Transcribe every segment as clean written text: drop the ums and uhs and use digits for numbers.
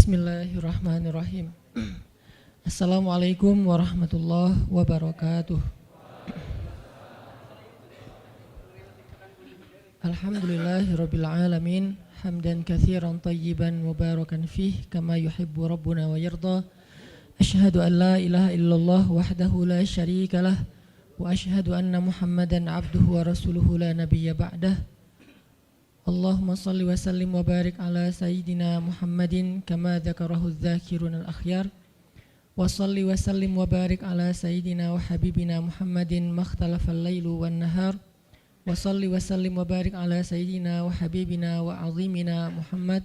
Bismillahirrahmanirrahim. Assalamualaikum warahmatullahi wabarakatuh. Alhamdulillahirabbil alamin, hamdan katsiran tayyiban mubarakan fih kama yuhibbu rabbuna wa yarda. Asyhadu an la ilaha illallah wahdahu la syarikalah wa asyhadu anna Muhammadan abduhu wa rasuluhu la nabiyya ba'dah. Allahumma salli wa sallim wa barik ala sayyidina Muhammadin kama dzakarahu dzakirun al-akhyar. Wa salli wa sallim wa barik ala sayyidina wa habibina Muhammadin makhtalafal lailu wan nahar. Wa salli wa sallim wa barik ala sayyidina wa habibina wa azimina Muhammad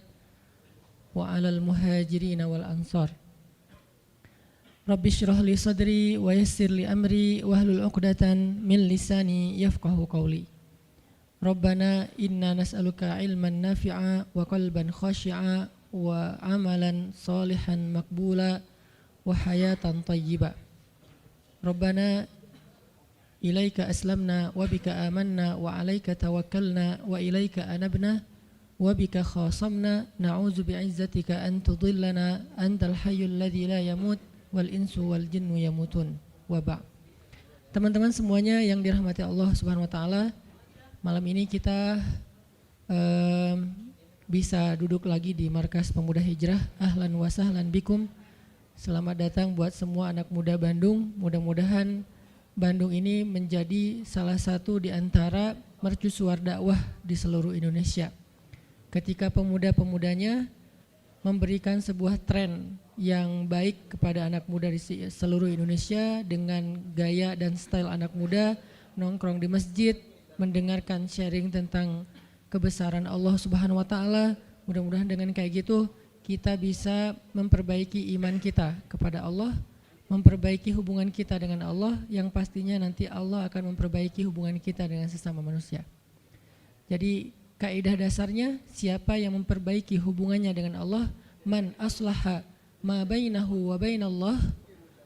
wa alal muhajirina wal ansar. Rabbi shrah li sadri wa yassir li amri wahlul 'uqdatan min lisani yafqahu qawli. Rabbana inna nas'aluka ilman nafi'a wa qalban khashi'a wa amalan salihan maqbula wa hayatan tayyiba. Rabbana ilaika aslamna wa bika amanna wa alaika tawakkalna wa ilaika anabna wa bika khasamna na'udzu bi'izzatika an tudillana antal hayyul ladzi la yamut wal insu wal jinnu yamutun wa ba'. Teman-teman semuanya yang dirahmati Allah Subhanahu wa taala, malam ini kita bisa duduk lagi di Markas Pemuda Hijrah. Ahlan wa sahlan bikum. Selamat datang buat semua anak muda Bandung. Mudah-mudahan Bandung ini menjadi salah satu di antara mercusuar dakwah di seluruh Indonesia. Ketika pemuda-pemudanya memberikan sebuah tren yang baik kepada anak muda di seluruh Indonesia dengan gaya dan style anak muda, nongkrong di masjid, mendengarkan sharing tentang kebesaran Allah Subhanahu wa taala. Mudah-mudahan dengan kayak gitu kita bisa memperbaiki iman kita kepada Allah, memperbaiki hubungan kita dengan Allah, yang pastinya nanti Allah akan memperbaiki hubungan kita dengan sesama manusia. Jadi kaidah dasarnya, siapa yang memperbaiki hubungannya dengan Allah, man aslaha ma bainahu wa bainallah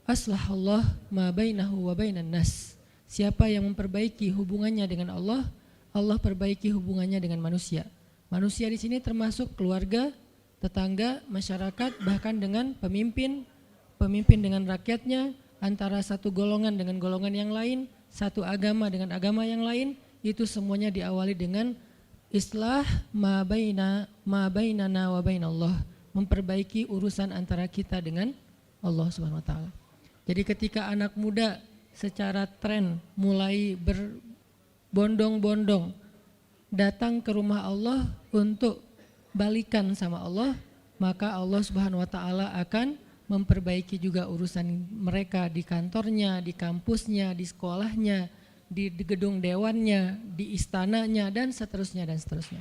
aslahallah ma bainahu wa bainan nas. Siapa yang memperbaiki hubungannya dengan Allah, Allah perbaiki hubungannya dengan manusia. Manusia di sini termasuk keluarga, tetangga, masyarakat, bahkan dengan pemimpin dengan rakyatnya, antara satu golongan dengan golongan yang lain, satu agama dengan agama yang lain, itu semuanya diawali dengan islah ma bainana wa bainallah, memperbaiki urusan antara kita dengan Allah Subhanahu wa taala. Jadi ketika anak muda secara tren mulai berbondong-bondong datang ke rumah Allah untuk balikan sama Allah, maka Allah Subhanahu wa taala akan memperbaiki juga urusan mereka di kantornya, di kampusnya, di sekolahnya, di gedung dewannya, di istananya, dan seterusnya dan seterusnya.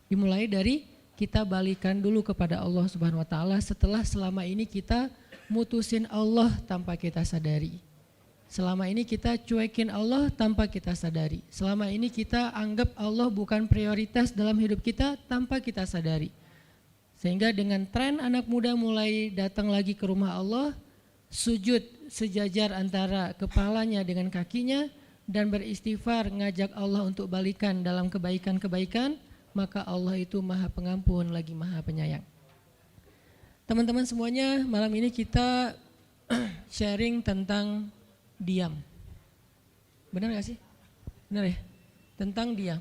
Dimulai dari kita balikan dulu kepada Allah Subhanahu wa taala setelah selama ini kita mutusin Allah tanpa kita sadari. Selama ini kita cuekin Allah tanpa kita sadari. Selama ini kita anggap Allah bukan prioritas dalam hidup kita tanpa kita sadari. Sehingga dengan tren anak muda mulai datang lagi ke rumah Allah, sujud sejajar antara kepalanya dengan kakinya, dan beristighfar ngajak Allah untuk balikan dalam kebaikan-kebaikan, maka Allah itu Maha Pengampun lagi Maha Penyayang. Teman-teman semuanya, malam ini kita sharing tentang diam. Benar gak sih? Benar ya? Tentang diam.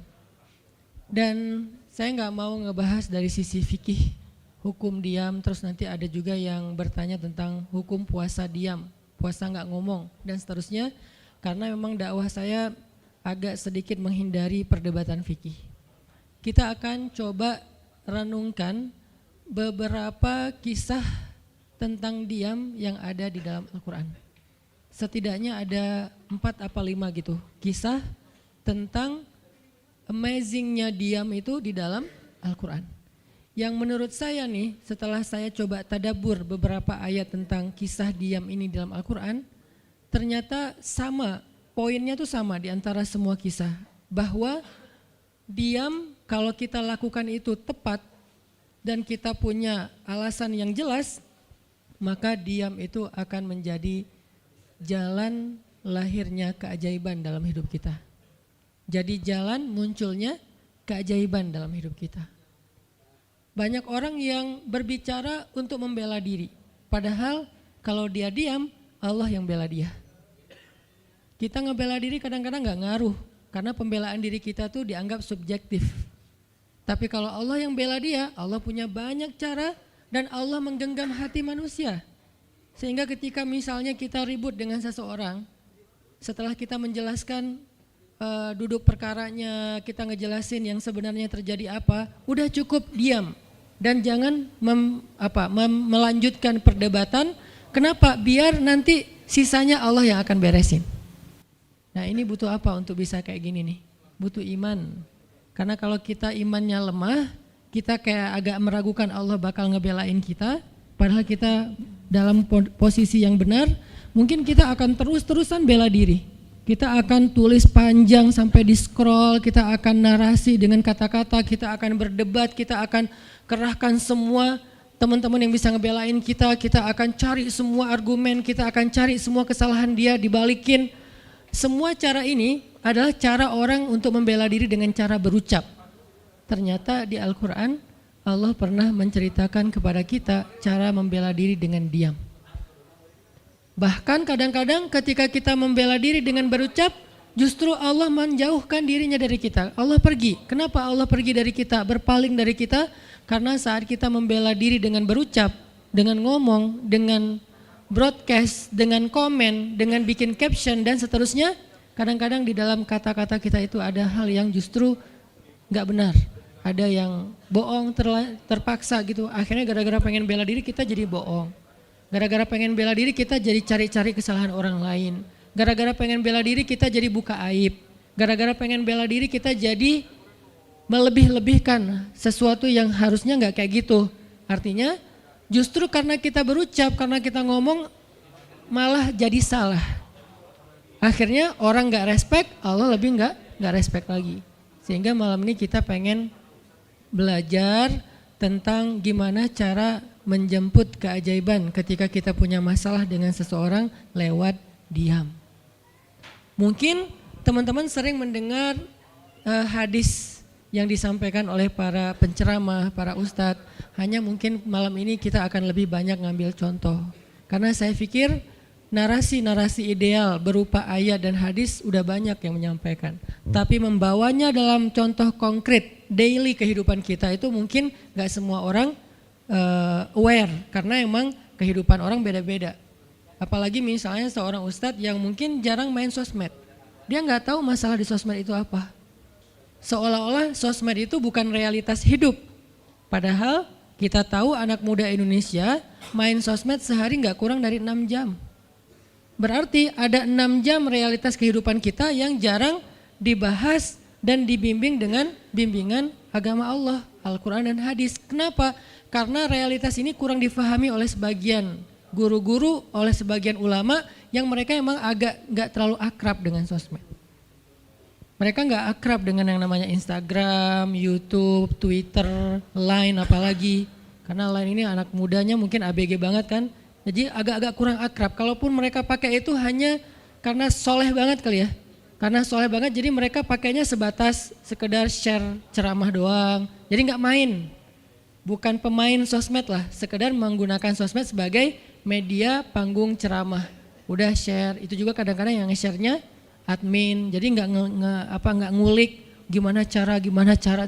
Dan saya gak mau ngebahas dari sisi fikih, hukum diam, terus nanti ada juga yang bertanya tentang hukum puasa diam, puasa gak ngomong, dan seterusnya. Karena memang dakwah saya agak sedikit menghindari perdebatan fikih. Kita akan coba renungkan beberapa kisah tentang diam yang ada di dalam Al-Quran. Setidaknya ada 4 apa 5 gitu kisah tentang amazingnya diam itu di dalam Al-Quran. Yang menurut saya nih, setelah saya coba tadabbur beberapa ayat tentang kisah diam ini dalam Al-Quran, ternyata sama, poinnya tuh sama di antara semua kisah. Bahwa diam kalau kita lakukan itu tepat dan kita punya alasan yang jelas, maka diam itu akan menjadi jalan lahirnya keajaiban dalam hidup kita. Jadi jalan munculnya keajaiban dalam hidup kita. Banyak orang yang berbicara untuk membela diri. Padahal kalau dia diam, Allah yang bela dia. Kita ngebela diri kadang-kadang gak ngaruh. Karena pembelaan diri kita tuh dianggap subjektif. Tapi kalau Allah yang bela dia, Allah punya banyak cara dan Allah menggenggam hati manusia. Sehingga ketika misalnya kita ribut dengan seseorang, setelah kita menjelaskan duduk perkaranya, kita ngejelasin yang sebenarnya terjadi apa, udah cukup diam. Dan jangan melanjutkan perdebatan. Kenapa? Biar nanti sisanya Allah yang akan beresin. Nah ini butuh apa untuk bisa kayak gini nih? Butuh iman. Karena kalau kita imannya lemah, kita kayak agak meragukan Allah bakal ngebelain kita. Padahal kita dalam posisi yang benar, mungkin kita akan terus-terusan bela diri. Kita akan tulis panjang sampai di scroll, kita akan narasi dengan kata-kata, kita akan berdebat, kita akan kerahkan semua teman-teman yang bisa ngebelain kita akan cari semua argumen, kita akan cari semua kesalahan dia dibalikin. Semua cara ini adalah cara orang untuk membela diri dengan cara berucap. Ternyata di Al-Quran Allah pernah menceritakan kepada kita cara membela diri dengan diam. Bahkan kadang-kadang ketika kita membela diri dengan berucap, justru Allah menjauhkan dirinya dari kita. Allah pergi. Kenapa Allah pergi dari kita, berpaling dari kita? Karena saat kita membela diri dengan berucap, dengan ngomong, dengan broadcast, dengan komen, dengan bikin caption dan seterusnya, kadang-kadang di dalam kata-kata kita itu ada hal yang justru gak benar. Ada yang bohong terpaksa gitu. Akhirnya gara-gara pengen bela diri kita jadi bohong. Gara-gara pengen bela diri kita jadi cari-cari kesalahan orang lain. Gara-gara pengen bela diri kita jadi buka aib. Gara-gara pengen bela diri kita jadi melebih-lebihkan sesuatu yang harusnya gak kayak gitu. Artinya justru karena kita berucap, karena kita ngomong malah jadi salah. Akhirnya orang gak respect, Allah lebih gak respect lagi. Sehingga malam ini kita pengen belajar tentang gimana cara menjemput keajaiban ketika kita punya masalah dengan seseorang lewat diam. Mungkin teman-teman sering mendengar hadis yang disampaikan oleh para penceramah, para ustadz. Hanya mungkin malam ini kita akan lebih banyak ngambil contoh. Karena saya pikir narasi-narasi ideal berupa ayat dan hadis udah banyak yang menyampaikan. Tapi membawanya dalam contoh konkret daily kehidupan kita itu mungkin gak semua orang aware. Karena emang kehidupan orang beda-beda. Apalagi misalnya seorang ustadz yang mungkin jarang main sosmed. Dia gak tahu masalah di sosmed itu apa. Seolah-olah sosmed itu bukan realitas hidup. Padahal kita tahu anak muda Indonesia main sosmed sehari gak kurang dari 6 jam. Berarti ada 6 jam realitas kehidupan kita yang jarang dibahas dan dibimbing dengan bimbingan agama Allah, Al-Quran dan hadis. Kenapa? Karena realitas ini kurang difahami oleh sebagian guru-guru, oleh sebagian ulama yang mereka emang agak gak terlalu akrab dengan sosmed. Mereka gak akrab dengan yang namanya Instagram, YouTube, Twitter, Line apalagi. Karena Line ini anak mudanya mungkin ABG banget kan. Jadi agak-agak kurang akrab. Kalaupun mereka pakai itu hanya karena soleh banget kali ya. Karena soleh banget jadi mereka pakainya sebatas sekedar share ceramah doang. Jadi gak main. Bukan pemain sosmed lah. Sekedar menggunakan sosmed sebagai media panggung ceramah. Udah share. Itu juga kadang-kadang yang nge-share-nya admin. Jadi gak ngulik gimana cara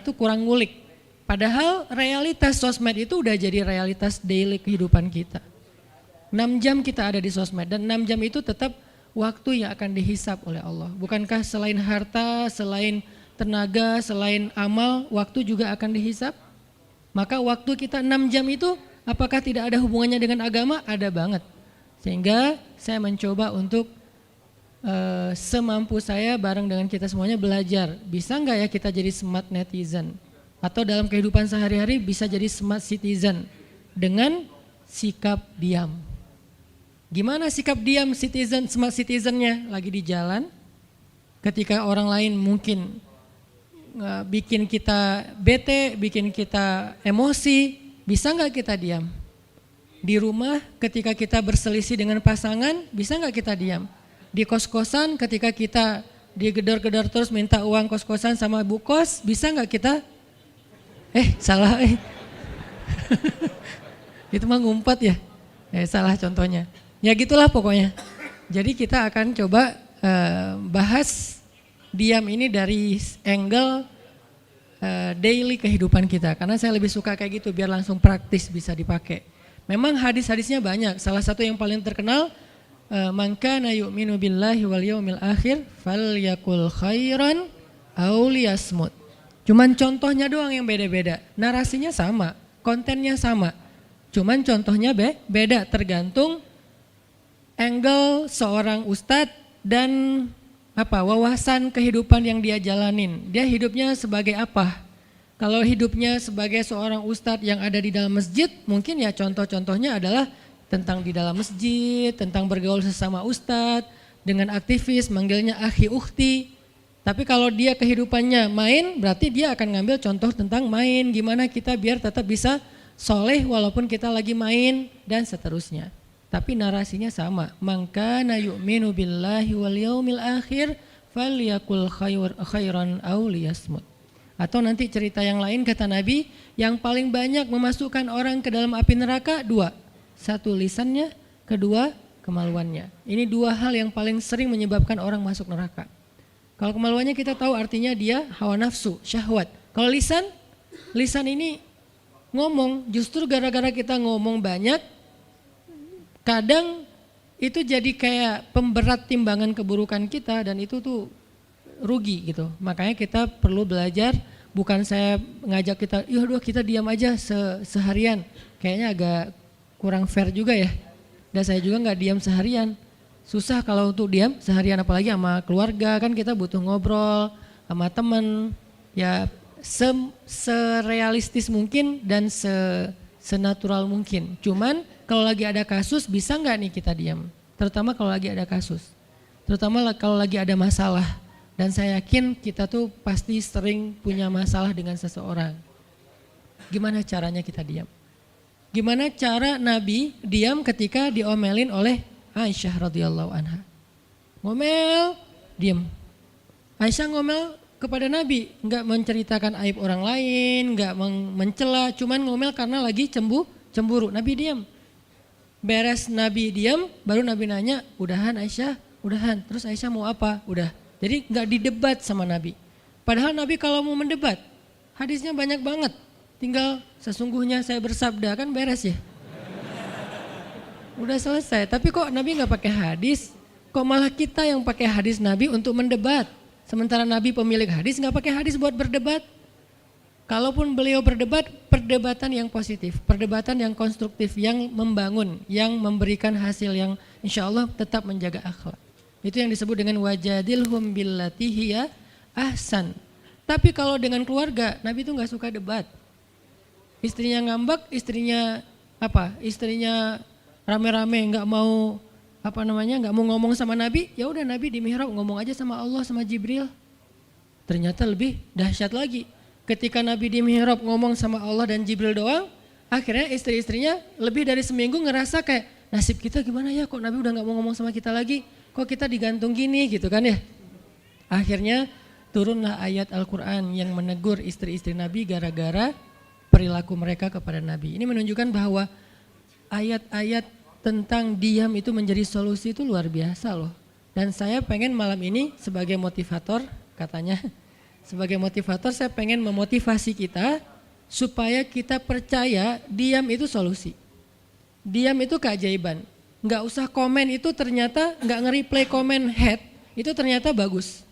itu kurang ngulik. Padahal realitas sosmed itu udah jadi realitas daily kehidupan kita. 6 jam kita ada di sosmed dan 6 jam itu tetap waktu yang akan dihisap oleh Allah. Bukankah selain harta, selain tenaga, selain amal, waktu juga akan dihisap? Maka waktu kita 6 jam itu apakah tidak ada hubungannya dengan agama? Ada banget. Sehingga saya mencoba untuk semampu saya bareng dengan kita semuanya belajar. Bisa nggak ya kita jadi smart netizen? Atau dalam kehidupan sehari-hari bisa jadi smart citizen dengan sikap diam. Gimana sikap diam citizen, smart citizennya? Lagi di jalan, ketika orang lain mungkin bikin kita bete, bikin kita emosi, bisa nggak kita diam? Di rumah ketika kita berselisih dengan pasangan, bisa nggak kita diam? Di kos-kosan ketika kita digedor-gedor terus minta uang kos-kosan sama bu kos, bisa nggak kita? Itu mah ngumpet ya. Salah contohnya. Ya gitulah pokoknya. Jadi kita akan coba bahas diam ini dari angle daily kehidupan kita. Karena saya lebih suka kayak gitu biar langsung praktis bisa dipakai. Memang hadis-hadisnya banyak. Salah satu yang paling terkenal, man kana yu'minu billahi wal yaumil akhir falyakul khairan aw liyasmut. Cuman contohnya doang yang beda-beda. Narasinya sama, kontennya sama. Cuman contohnya beda tergantung angle seorang ustadz dan wawasan kehidupan yang dia jalanin. Dia hidupnya sebagai apa? Kalau hidupnya sebagai seorang ustadz yang ada di dalam masjid, mungkin ya contoh-contohnya adalah tentang di dalam masjid, tentang bergaul sesama ustadz, dengan aktivis manggilnya akhi ukhti. Tapi kalau dia kehidupannya main, berarti dia akan ngambil contoh tentang main. Gimana kita biar tetap bisa soleh walaupun kita lagi main dan seterusnya. Tapi narasinya sama. Man kana yu'minu billahi wal yaumil akhir falyakul khairan aw liyasmut. Atau nanti cerita yang lain kata Nabi, yang paling banyak memasukkan orang ke dalam api neraka dua. Satu lisannya, kedua kemaluannya. Ini dua hal yang paling sering menyebabkan orang masuk neraka. Kalau kemaluannya kita tahu artinya dia hawa nafsu, syahwat. Kalau lisan ini ngomong, justru gara-gara kita ngomong banyak, kadang itu jadi kayak pemberat timbangan keburukan kita dan itu tuh rugi gitu. Makanya kita perlu belajar, bukan saya ngajak kita, kita diam aja seharian. Kayaknya agak kurang fair juga ya. Dan saya juga gak diam seharian. Susah kalau untuk diam seharian, apalagi sama keluarga, kan kita butuh ngobrol sama teman. Ya serealistis mungkin dan senatural mungkin. Cuman kalau lagi ada kasus bisa nggak nih kita diam? Terutama kalau lagi ada kasus. Terutama kalau lagi ada masalah. Dan saya yakin kita tuh pasti sering punya masalah dengan seseorang. Gimana caranya kita diam? Gimana cara Nabi diam ketika diomelin oleh Aisyah radhiyallahu anha? Ngomel, diam. Aisyah ngomel kepada Nabi, nggak menceritakan aib orang lain, nggak mencela, cuman ngomel karena lagi cemburu. Nabi diam. Beres Nabi diam, baru Nabi nanya, udahan Aisyah? Udahan. Terus Aisyah mau apa? Udah. Jadi nggak didebat sama Nabi. Padahal Nabi kalau mau mendebat, hadisnya banyak banget. Tinggal sesungguhnya saya bersabda, kan beres ya. Udah selesai, tapi kok Nabi nggak pakai hadis? Kok malah kita yang pakai hadis Nabi untuk mendebat? Sementara Nabi pemilik hadis nggak pakai hadis buat berdebat. Kalaupun beliau berdebat, perdebatan yang positif, perdebatan yang konstruktif, yang membangun, yang memberikan hasil yang insya Allah tetap menjaga akhlak. Itu yang disebut dengan wajadilhum billati hiya ahsan. Tapi kalau dengan keluarga, Nabi itu nggak suka debat. Istrinya ngambek, istrinya rame-rame nggak mau nggak mau ngomong sama Nabi, ya udah Nabi di mihrab ngomong aja sama Allah sama Jibril. Ternyata lebih dahsyat lagi. Ketika Nabi di mihrab ngomong sama Allah dan Jibril doang, akhirnya istri-istrinya lebih dari seminggu ngerasa kayak nasib kita gimana ya, kok Nabi udah nggak mau ngomong sama kita lagi, kok kita digantung gini gitu kan ya. Akhirnya turunlah ayat Al-Quran yang menegur istri-istri Nabi gara-gara perilaku mereka kepada Nabi. Ini menunjukkan bahwa ayat-ayat tentang diam itu menjadi solusi itu luar biasa loh. Dan saya pengen malam ini sebagai motivator, katanya sebagai motivator saya pengen memotivasi kita supaya kita percaya diam itu solusi. Diam itu keajaiban. Nggak usah komen itu ternyata, nggak nge-replay komen head itu ternyata bagus.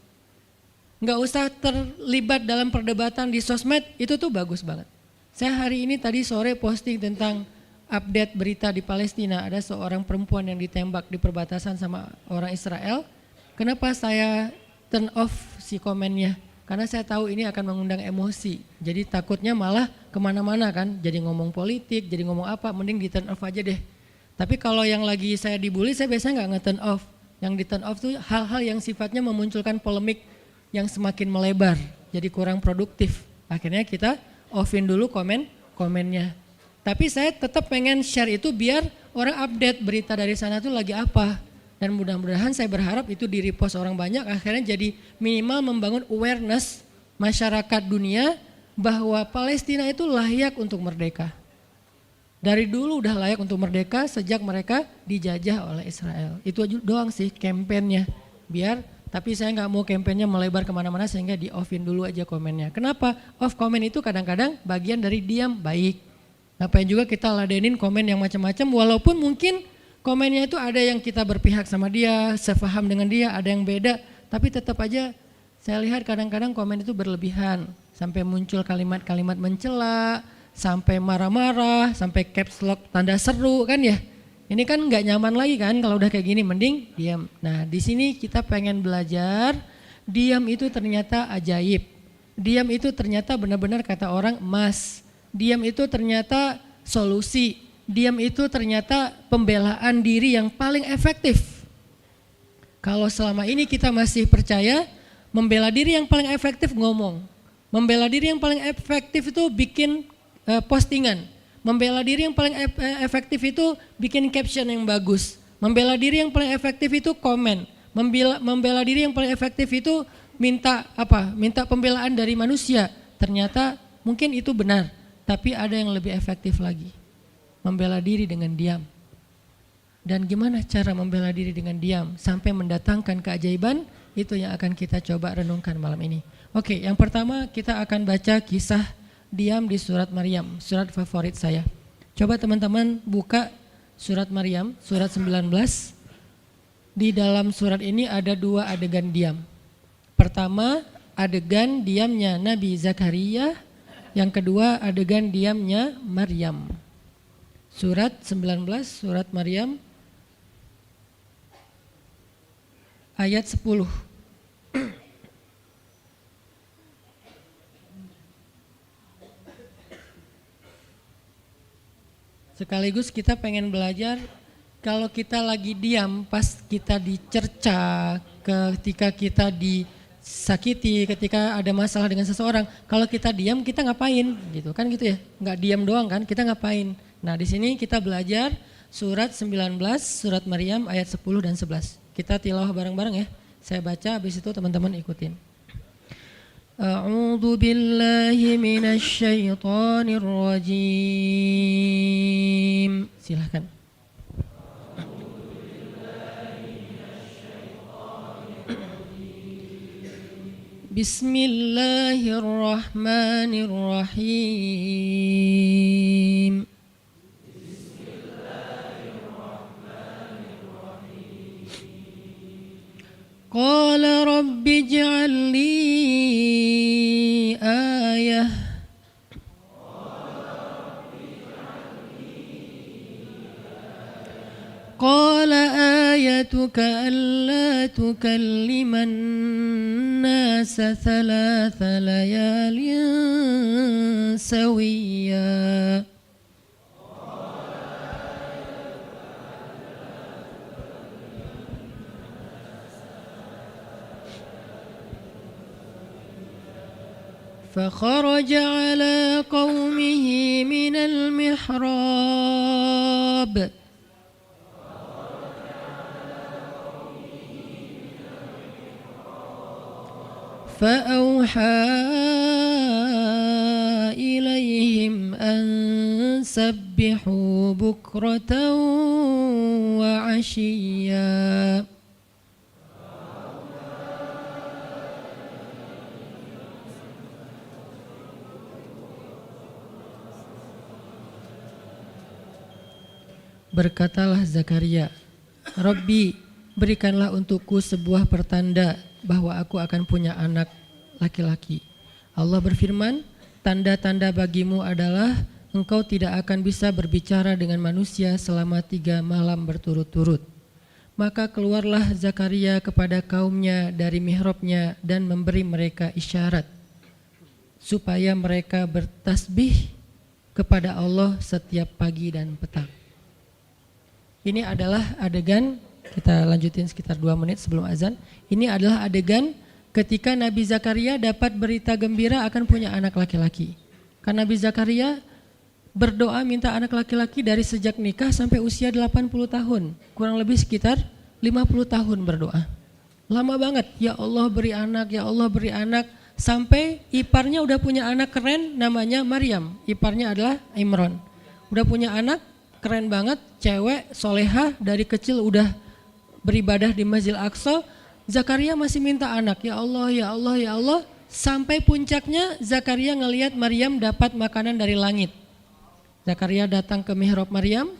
Nggak usah terlibat dalam perdebatan di sosmed itu tuh bagus banget. Saya hari ini tadi sore posting tentang update berita di Palestina, ada seorang perempuan yang ditembak di perbatasan sama orang Israel. Kenapa saya turn off si komennya? Karena saya tahu ini akan mengundang emosi. Jadi takutnya malah kemana-mana kan, jadi ngomong politik, jadi ngomong apa, mending di turn off aja deh. Tapi kalau yang lagi saya dibully, saya biasanya nggak nge-turn off. Yang di turn off tuh hal-hal yang sifatnya memunculkan polemik yang semakin melebar, jadi kurang produktif. Akhirnya kita offin dulu komennya. Tapi saya tetap pengen share itu biar orang update berita dari sana tuh lagi apa. Dan mudah-mudahan saya berharap itu di repost orang banyak, akhirnya jadi minimal membangun awareness masyarakat dunia bahwa Palestina itu layak untuk merdeka. Dari dulu udah layak untuk merdeka sejak mereka dijajah oleh Israel. Itu aja doang sih kampanyenya. Tapi saya nggak mau kampanyenya melebar kemana-mana sehingga di offin dulu aja komennya. Kenapa? Off komen itu kadang-kadang bagian dari diam baik. Ngapain juga kita ladenin komen yang macam-macam walaupun mungkin komennya itu ada yang kita berpihak sama dia, sepaham dengan dia, ada yang beda. Tapi tetap aja saya lihat kadang-kadang komen itu berlebihan. Sampai muncul kalimat-kalimat mencela, sampai marah-marah, sampai caps lock tanda seru kan ya. Ini kan nggak nyaman lagi kan kalau udah kayak gini, mending diam. Nah di sini kita pengen belajar, diam itu ternyata ajaib. Diam itu ternyata benar-benar kata orang emas. Diam itu ternyata solusi. Diam itu ternyata pembelaan diri yang paling efektif. Kalau selama ini kita masih percaya membela diri yang paling efektif ngomong. Membela diri yang paling efektif itu bikin postingan. Membela diri yang paling efektif itu bikin caption yang bagus. Membela diri yang paling efektif itu komen. Membela diri yang paling efektif itu minta pembelaan dari manusia. Ternyata mungkin itu benar, tapi ada yang lebih efektif lagi. Membela diri dengan diam. Dan gimana cara membela diri dengan diam sampai mendatangkan keajaiban? Itu yang akan kita coba renungkan malam ini. Oke, yang pertama kita akan baca kisah diam di surat Maryam, surat favorit saya. Coba teman-teman buka surat Maryam, surat 19. Di dalam surat ini ada 2 adegan diam. Pertama, adegan diamnya Nabi Zakaria. Yang kedua, adegan diamnya Maryam. Surat 19, surat Maryam, ayat 10. Sekaligus kita pengen belajar kalau kita lagi diam pas kita dicerca, ketika kita disakiti, ketika ada masalah dengan seseorang, kalau kita diam kita ngapain gitu kan gitu ya, nggak diam doang kan, kita ngapain. Nah di sini kita belajar surat 19, surat Maryam ayat 10 dan 11. Kita tilawah bareng-bareng ya, saya baca habis itu teman-teman ikutin. A'udzu billahi minasy syaithanir rajim. Silakan. Bismillahirrahmanirrahim. Qala rabbi ij'al li ayah. Qala ayatuka alla tukalliman nasa thalatha layalin sawiyya. فخرج على قومه من المحراب فأوحى إليهم أن سبحوا بكرة وعشيا. Berkatalah Zakaria, Rabbi, berikanlah untukku sebuah pertanda bahwa aku akan punya anak laki-laki. Allah berfirman, tanda-tanda bagimu adalah engkau tidak akan bisa berbicara dengan manusia selama 3 malam berturut-turut. Maka keluarlah Zakaria kepada kaumnya dari mihrabnya dan memberi mereka isyarat supaya mereka bertasbih kepada Allah setiap pagi dan petang. Ini adalah adegan, kita lanjutin sekitar 2 menit sebelum azan. Ini adalah adegan ketika Nabi Zakaria dapat berita gembira akan punya anak laki-laki. Karena Nabi Zakaria berdoa minta anak laki-laki dari sejak nikah sampai usia 80 tahun. Kurang lebih sekitar 50 tahun berdoa. Lama banget, ya Allah beri anak, ya Allah beri anak. Sampai iparnya udah punya anak keren namanya Maryam, iparnya adalah Imran. udah punya anak, keren banget, cewek, solehah, dari kecil udah beribadah di Masjidil Aqsa. Zakaria masih minta anak, ya Allah, ya Allah, ya Allah. Sampai puncaknya Zakaria ngelihat Maryam dapat makanan dari langit. Zakaria datang ke mihrab Maryam,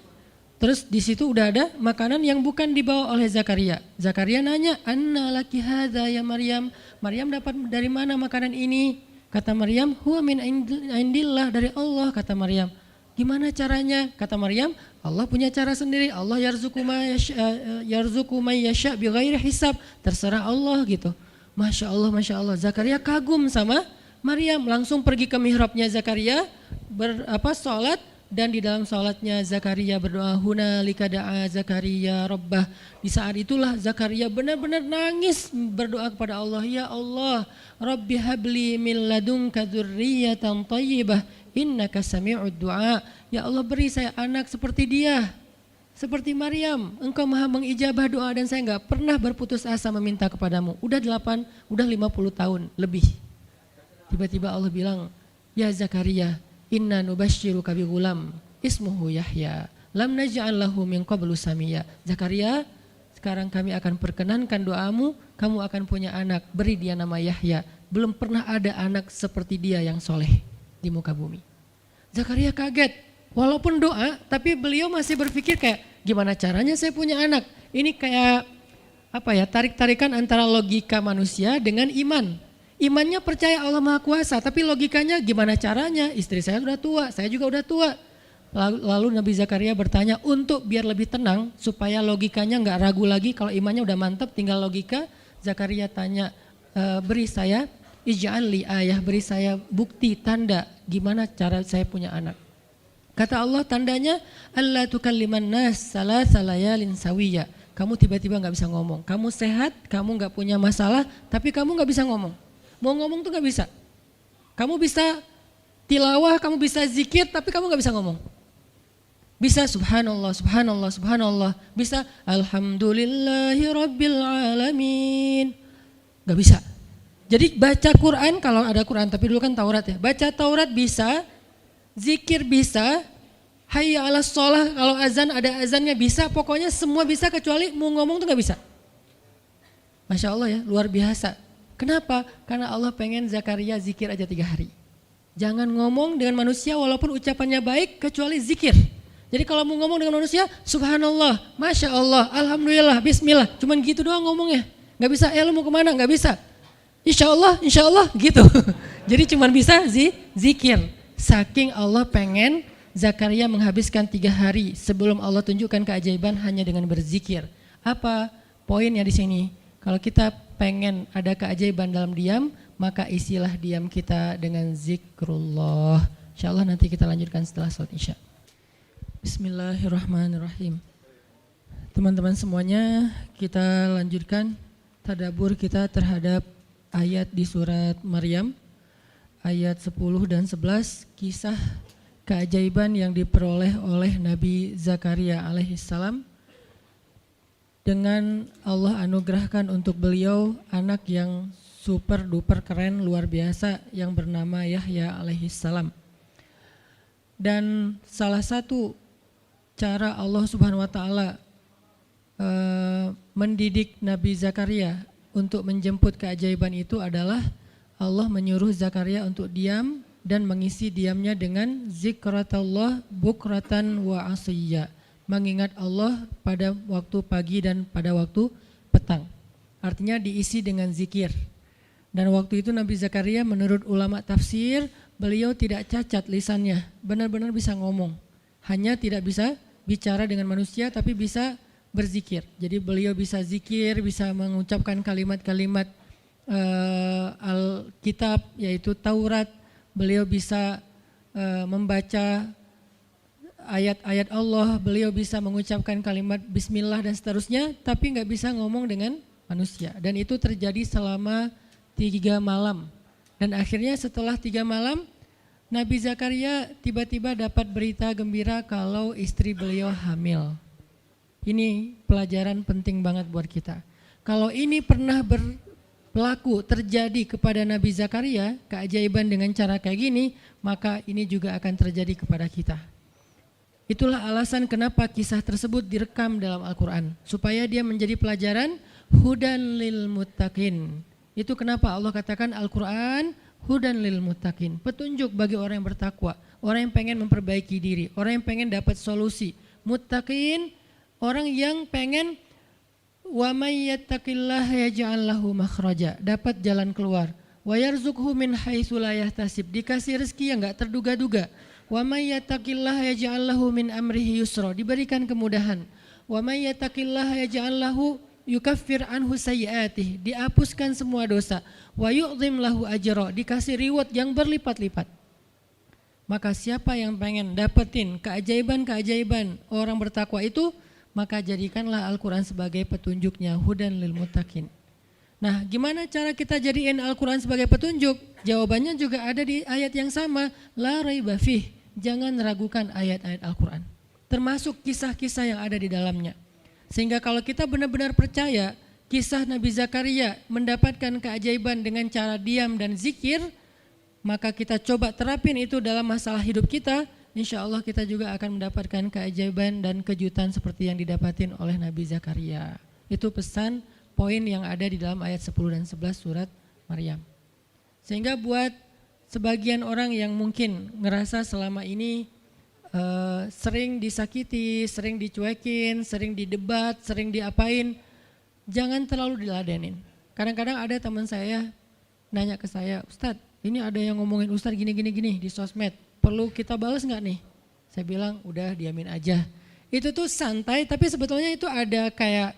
terus di situ udah ada makanan yang bukan dibawa oleh Zakaria. Zakaria nanya, "Anna laki hadza ya Maryam?" Maryam dapat dari mana makanan ini? Kata Maryam, "Huwa min indillah, dari Allah." Kata Maryam. Gimana caranya? Kata Maryam, Allah punya cara sendiri. Allah yarzuqu may yasha bighairi hisab. Terserah Allah gitu. Masya Allah, Masya Allah. Zakaria kagum sama Maryam, langsung pergi ke mihrabnya Zakaria, sholat, dan di dalam sholatnya Zakaria berdoa, hunalika da'a Zakaria rabbah. Di saat itulah Zakaria benar-benar nangis berdoa kepada Allah, ya Allah, Rabbi habli min ladunka dzurriyyatan thayyibah innaka sami'ud du'a. Ya Allah, beri saya anak seperti dia, seperti Maryam. Engkau maha mengijabah doa dan saya enggak pernah berputus asa meminta kepadamu. Udah 50 tahun lebih. Tiba-tiba Allah bilang, ya Zakaria, inna nubasyiruka bi ghulam ismuhu Yahya lam naj'al lahu min qablu samiyya. Zakaria, sekarang kami akan perkenankan doamu, kamu akan punya anak, beri dia nama Yahya. Belum pernah ada anak seperti dia yang soleh di muka bumi. Zakaria kaget, walaupun doa, tapi beliau masih berpikir kayak, gimana caranya saya punya anak? Ini kayak tarik-tarikan antara logika manusia dengan iman. Imannya percaya Allah Maha Kuasa, tapi logikanya gimana caranya? Istri saya sudah tua, saya juga udah tua. Lalu Nabi Zakaria bertanya untuk biar lebih tenang, supaya logikanya nggak ragu lagi. Kalau imannya udah mantap, tinggal logika. Zakaria tanya, beri saya ij'al li ayah, beri saya bukti, tanda, gimana cara saya punya anak. Kata Allah, tandanya alla tukalliman nas salasa layalin sawiyya. Kamu tiba-tiba nggak bisa ngomong. Kamu sehat, kamu nggak punya masalah, tapi kamu nggak bisa ngomong. Mau ngomong tuh gak bisa. Kamu bisa tilawah, kamu bisa zikir, tapi kamu gak bisa ngomong. Bisa subhanallah, subhanallah, subhanallah. Bisa alhamdulillahi rabbil alamin. Gak bisa. Jadi baca Quran, kalau ada Quran, tapi dulu kan Taurat ya. Baca Taurat bisa, zikir bisa, hayya ala sholah, kalau azan ada azannya bisa. Pokoknya semua bisa kecuali mau ngomong tuh gak bisa. Masya Allah ya, luar biasa. Kenapa? Karena Allah pengen Zakaria zikir aja 3 hari. Jangan ngomong dengan manusia walaupun ucapannya baik kecuali zikir. Jadi kalau mau ngomong dengan manusia, subhanallah, masya Allah, alhamdulillah, bismillah. Cuman gitu doang ngomongnya. Gak bisa, lu mau kemana? Gak bisa. Insya Allah gitu. Jadi cuman bisa zikir. Saking Allah pengen Zakaria menghabiskan 3 hari sebelum Allah tunjukkan keajaiban hanya dengan berzikir. Apa poinnya di sini? Kalau kita pengen ada keajaiban dalam diam, maka isilah diam kita dengan zikrullah. InsyaAllah nanti kita lanjutkan setelah salat isya. Bismillahirrahmanirrahim. Teman-teman semuanya, kita lanjutkan tadabbur kita terhadap ayat di surat Maryam, ayat 10 dan 11, kisah keajaiban yang diperoleh oleh Nabi Zakaria alaihissalam. Dengan Allah anugerahkan untuk beliau anak yang super duper keren luar biasa yang bernama Yahya alaihissalam. Dan salah satu cara Allah Subhanahu wa taala mendidik Nabi Zakaria untuk menjemput keajaiban itu adalah Allah menyuruh Zakaria untuk diam dan mengisi diamnya dengan zikratullah bukratan wa asiyya. Mengingat Allah pada waktu pagi dan pada waktu petang. Artinya diisi dengan zikir. Dan waktu itu Nabi Zakaria menurut ulama tafsir, beliau tidak cacat lisannya, benar-benar bisa ngomong. Hanya tidak bisa bicara dengan manusia tapi bisa berzikir. Jadi beliau bisa zikir, bisa mengucapkan kalimat-kalimat Alkitab yaitu Taurat. Beliau bisa membaca ayat-ayat Allah, beliau bisa mengucapkan kalimat bismillah dan seterusnya, tapi nggak bisa ngomong dengan manusia. Dan itu terjadi selama 3 malam. Dan akhirnya setelah 3 malam, Nabi Zakaria tiba-tiba dapat berita gembira kalau istri beliau hamil. Ini pelajaran penting banget buat kita. Kalau ini pernah berlaku terjadi kepada Nabi Zakaria, keajaiban dengan cara kayak gini, maka ini juga akan terjadi kepada kita. Itulah alasan kenapa kisah tersebut direkam dalam Al-Quran, supaya dia menjadi pelajaran hudan lil muttaqin. Itu kenapa Allah katakan Al-Quran hudan lil muttaqin, petunjuk bagi orang yang bertakwa, orang yang pengen memperbaiki diri, orang yang pengen dapat solusi. Muttaqin, orang yang pengen wa may yattaqillaha yaj'al lahu makhraja, dapat jalan keluar. Wa yarzuqhu min haitsu la yahtasib, dikasih rezeki yang enggak terduga-duga. Wa may yattaqillaha yaj'al lahu min amrihi yusra, diberikan kemudahan. Wa may yattaqillaha yaj'al lahu yukaffir anhu sayyi'atihi, dihapuskan semua dosa. Wa yu'dhim lahu ajra, dikasih reward yang berlipat-lipat. Maka siapa yang pengen dapetin keajaiban-keajaiban orang bertakwa itu, maka jadikanlah Al-Quran sebagai petunjuknya, hudan lil muttaqin. Nah, gimana cara kita jadiin Al-Quran sebagai petunjuk? Jawabannya juga ada di ayat yang sama, la raiba fih, jangan ragukan ayat-ayat Al-Quran, termasuk kisah-kisah yang ada di dalamnya. Sehingga kalau kita benar-benar percaya kisah Nabi Zakaria mendapatkan keajaiban dengan cara diam dan zikir, maka kita coba terapin itu dalam masalah hidup kita, insya Allah kita juga akan mendapatkan keajaiban dan kejutan seperti yang didapatin oleh Nabi Zakaria. Itu pesan poin yang ada di dalam ayat 10 dan 11 surat Maryam. Sehingga buat sebagian orang yang mungkin ngerasa selama ini sering disakiti, sering dicuekin, sering didebat, sering diapain, jangan terlalu diladenin. Kadang-kadang ada teman saya nanya ke saya, Ustadz, ini ada yang ngomongin Ustadz gini di sosmed, perlu kita balas nggak nih? Saya bilang udah diamin aja. Itu tuh santai, tapi sebetulnya itu ada kayak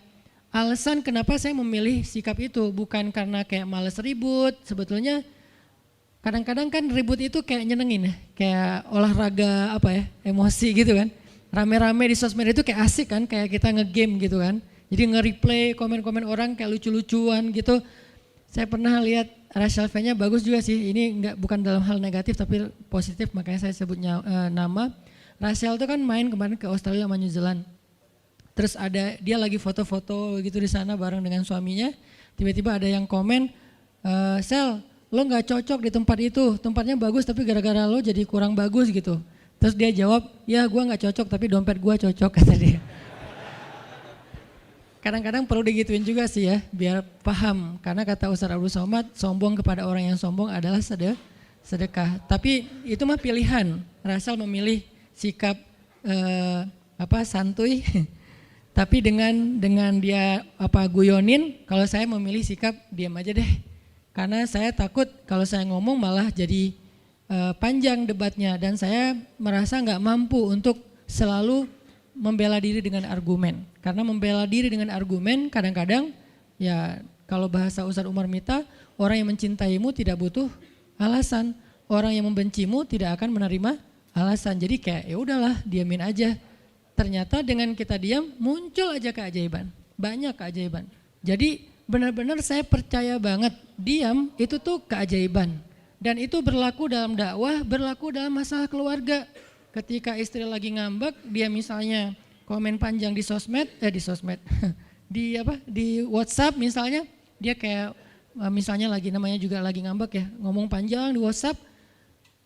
alasan kenapa saya memilih sikap itu, bukan karena kayak males ribut. Sebetulnya kadang-kadang kan ribut itu kayak nyenengin ya, kayak olahraga apa ya, emosi gitu kan. Rame-rame di sosmed itu kayak asik kan, kayak kita ngegame gitu kan. Jadi nge-replay komen-komen orang kayak lucu-lucuan gitu. Saya pernah lihat Rachel V-nya bagus juga sih, ini bukan dalam hal negatif tapi positif, makanya saya sebutnya nama. Rachel itu kan main kemarin ke Australia sama New Zealand. Terus ada dia lagi foto-foto gitu di sana bareng dengan suaminya. Tiba-tiba ada yang komen, Sel, lo nggak cocok di tempat itu, tempatnya bagus tapi gara-gara lo jadi kurang bagus gitu. Terus dia jawab, ya gue nggak cocok tapi dompet gue cocok, kata dia. Kadang-kadang perlu digituin juga sih ya, biar paham. Karena kata Ustaz Abdul Somad, sombong kepada orang yang sombong adalah sedekah. Tapi itu mah pilihan. Rasal memilih sikap santuy. Tapi dengan dia guyonin, kalau saya memilih sikap diam aja deh. Karena saya takut kalau saya ngomong malah jadi panjang debatnya, dan saya merasa nggak mampu untuk selalu membela diri dengan argumen. Karena membela diri dengan argumen kadang-kadang ya kalau bahasa Ustadz Umar Mita, orang yang mencintaimu tidak butuh alasan, orang yang membencimu tidak akan menerima alasan. Jadi kayak ya udahlah, diamin aja. Ternyata dengan kita diam muncul aja keajaiban, banyak keajaiban. Jadi benar-benar saya percaya banget diam itu tuh keajaiban. Dan itu berlaku dalam dakwah, berlaku dalam masalah keluarga. Ketika istri lagi ngambek, dia misalnya komen panjang di sosmed, di WhatsApp misalnya, dia kayak misalnya namanya juga lagi ngambek ya, ngomong panjang di WhatsApp.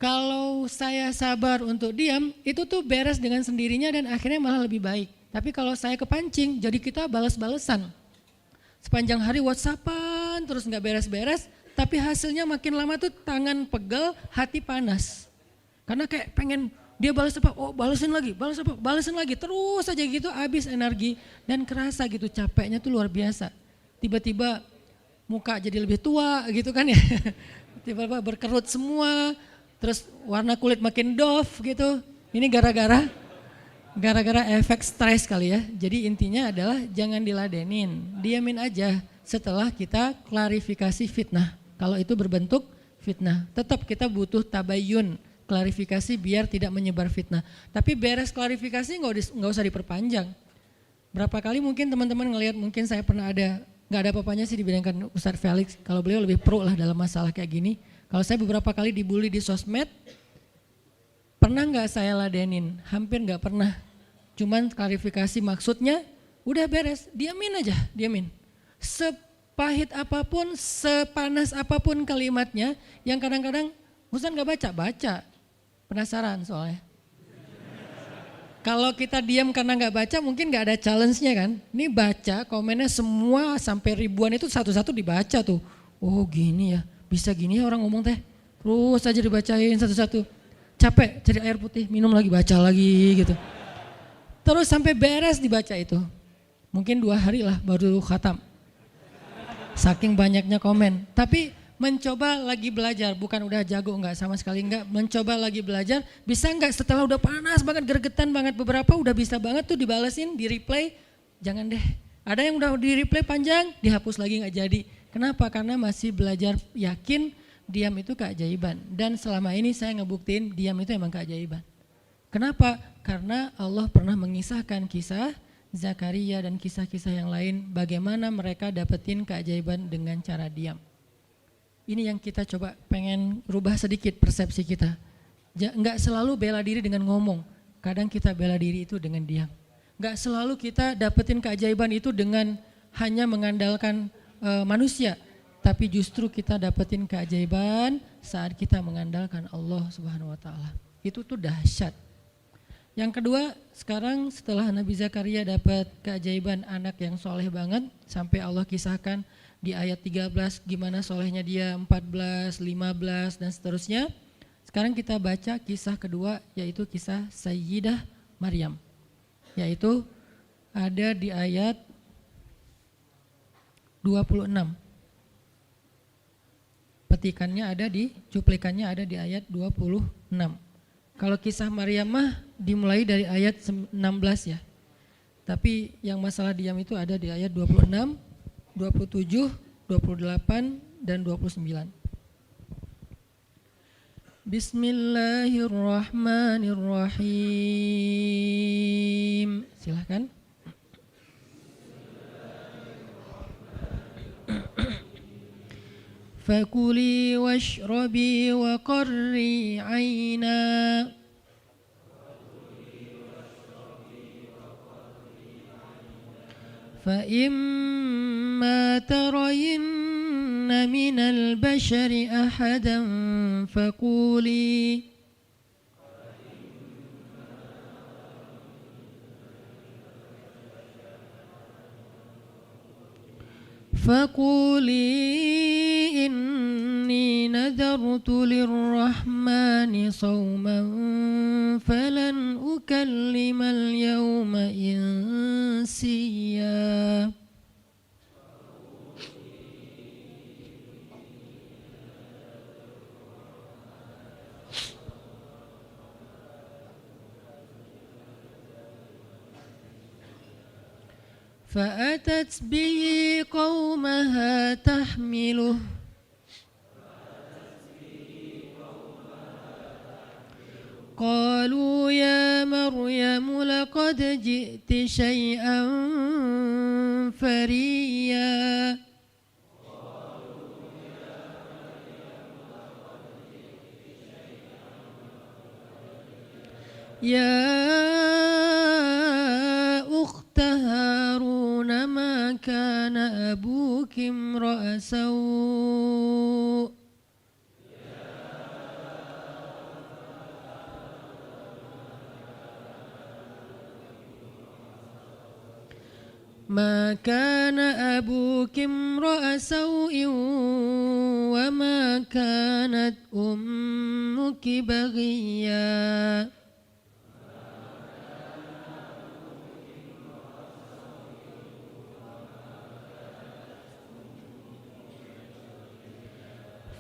Kalau saya sabar untuk diam, itu tuh beres dengan sendirinya dan akhirnya malah lebih baik. Tapi kalau saya kepancing, jadi kita balas-balesan. Sepanjang hari WhatsAppan terus nggak beres-beres, tapi hasilnya makin lama tuh tangan pegel, hati panas. Karena kayak pengen dia balas apa, oh balesin lagi, balas apa, balesin lagi, terus aja gitu habis energi dan kerasa gitu capeknya tuh luar biasa. Tiba-tiba muka jadi lebih tua gitu kan ya, tiba-tiba berkerut semua, terus warna kulit makin doff gitu. Ini gara-gara efek stres kali ya. Jadi intinya adalah jangan diladenin, diamin aja setelah kita klarifikasi fitnah. Kalau itu berbentuk fitnah, tetap kita butuh tabayun, klarifikasi biar tidak menyebar fitnah. Tapi beres klarifikasi nggak usah diperpanjang. Berapa kali mungkin teman-teman ngelihat, mungkin saya pernah nggak ada apa-apanya sih dibandingkan Ustadz Felix. Kalau beliau lebih pro lah dalam masalah kayak gini. Kalau saya beberapa kali dibully di sosmed, pernah nggak saya ladenin? Hampir nggak pernah. Cuman klarifikasi maksudnya, udah beres, diamin aja, diamin. Sepahit apapun, sepanas apapun kalimatnya, yang kadang-kadang Ustadz nggak baca. Penasaran soalnya. Kalau kita diam karena nggak baca mungkin nggak ada challenge-nya kan. Ini baca komennya semua sampai ribuan itu satu-satu dibaca tuh. Oh gini ya, bisa gini ya orang ngomong teh. Terus aja dibacain satu-satu. Capek cari air putih, minum lagi, baca lagi gitu. Terus sampai beres dibaca itu. Mungkin 2 hari lah baru khatam. Saking banyaknya komen. Tapi mencoba lagi belajar, bukan udah jago enggak, sama sekali enggak. Mencoba lagi belajar, bisa enggak setelah udah panas banget, gergetan banget beberapa udah bisa banget tuh dibalesin, di replay. Jangan deh, ada yang udah di replay panjang, dihapus lagi enggak jadi. Kenapa? Karena masih belajar yakin diam itu keajaiban. Dan selama ini saya ngebuktiin diam itu emang keajaiban. Kenapa? Karena Allah pernah mengisahkan kisah Zakaria dan kisah-kisah yang lain bagaimana mereka dapetin keajaiban dengan cara diam. Ini yang kita coba pengen rubah sedikit persepsi kita. Enggak selalu bela diri dengan ngomong, kadang kita bela diri itu dengan diam. Enggak selalu kita dapetin keajaiban itu dengan hanya mengandalkan manusia, tapi justru kita dapetin keajaiban saat kita mengandalkan Allah Subhanahu wa taala. Itu tuh dahsyat. Yang kedua, sekarang setelah Nabi Zakaria dapat keajaiban anak yang soleh banget, sampai Allah kisahkan di ayat 13 gimana solehnya dia, 14, 15 dan seterusnya. Sekarang kita baca kisah kedua, yaitu kisah Sayyidah Maryam. Yaitu ada di ayat 26. Petikannya ada cuplikannya ada di ayat 26. Kalau kisah Maryam mah dimulai dari ayat 16 ya. Tapi yang masalah diam itu ada di ayat 26, 27, 28 dan 29. Bismillahirrahmanirrahim. Silakan. Fakuli washrabi wa qarri 'aina فإما ترين من البشر أحدا فقولي إني نذرت للرحمن صوما فلن أكلم اليوم إنسيا فأتت به قومها تحمله قالوا يا مريم لقد جئت شيئا فريا يا أخت هارون ما كان أبوك امرأ سوء ما كان أبوك امرأ سوء وما كانت أمك بغيا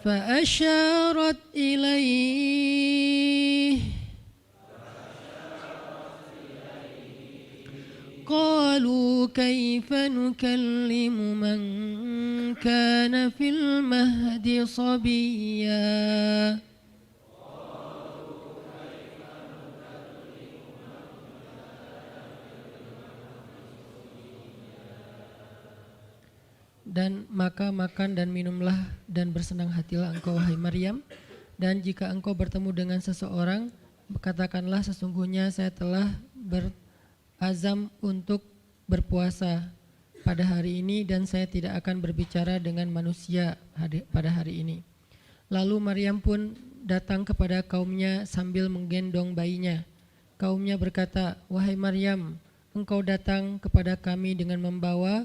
فأشارت إليه قالوا كيف نكلم من كان في المهد صبيا Dan maka makan dan minumlah dan bersenang hatilah engkau wahai Maryam. Dan jika engkau bertemu dengan seseorang, katakanlah sesungguhnya saya telah berazam untuk berpuasa pada hari ini dan saya tidak akan berbicara dengan manusia pada hari ini. Lalu Maryam pun datang kepada kaumnya sambil menggendong bayinya. kaumnya berkata, "Wahai Maryam, engkau datang kepada kami dengan membawa,"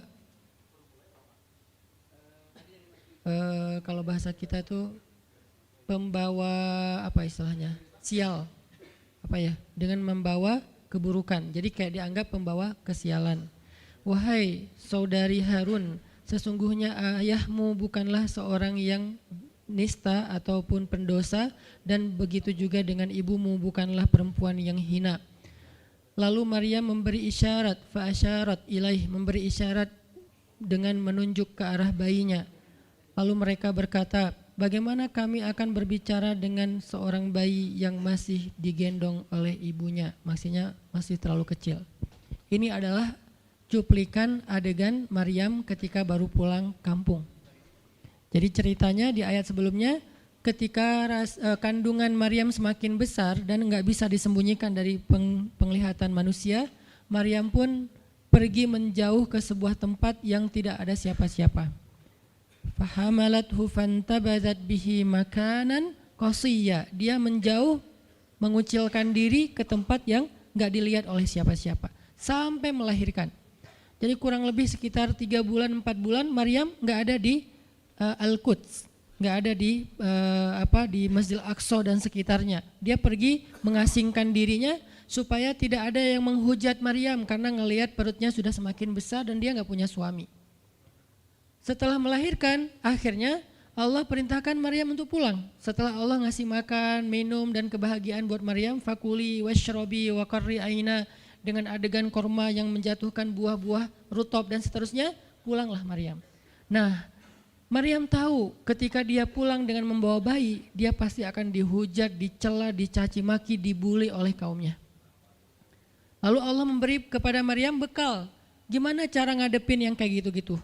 kalau bahasa kita tuh pembawa apa istilahnya? Sial. Apa ya? Dengan membawa keburukan. Jadi kayak dianggap pembawa kesialan. "Wahai saudari Harun, sesungguhnya ayahmu bukanlah seorang yang nista ataupun pendosa, dan begitu juga dengan ibumu bukanlah perempuan yang hina." Lalu Maryam memberi isyarat, fa'asyarat ilaih, memberi isyarat dengan menunjuk ke arah bayinya. Lalu mereka berkata, "Bagaimana kami akan berbicara dengan seorang bayi yang masih digendong oleh ibunya?" Maksudnya masih terlalu kecil. Ini adalah cuplikan adegan Maryam ketika baru pulang kampung. Jadi ceritanya di ayat sebelumnya, ketika kandungan Maryam semakin besar dan enggak bisa disembunyikan dari penglihatan manusia, Maryam pun pergi menjauh ke sebuah tempat yang tidak ada siapa-siapa. Fahamalathu fantabadat bihi makanan qasiyya. Dia menjauh, mengucilkan diri ke tempat yang enggak dilihat oleh siapa-siapa sampai melahirkan. Jadi kurang lebih sekitar 3 bulan 4 bulan Maryam enggak ada di Al-Quds, enggak ada di di Masjidil Aqsa dan sekitarnya. Dia pergi mengasingkan dirinya supaya tidak ada yang menghujat Maryam karena ngelihat perutnya sudah semakin besar dan dia enggak punya suami. Setelah melahirkan, akhirnya Allah perintahkan Maryam untuk pulang. Setelah Allah ngasih makan, minum dan kebahagiaan buat Maryam, fakuli washrobi wa qarri aina, dengan adegan korma yang menjatuhkan buah-buah rutop dan seterusnya, pulanglah Maryam. Nah, Maryam tahu ketika dia pulang dengan membawa bayi, dia pasti akan dihujat, dicela, dicaci maki, dibully oleh kaumnya. Lalu Allah memberi kepada Maryam bekal. Gimana cara ngadepin yang kayak gitu-gitu?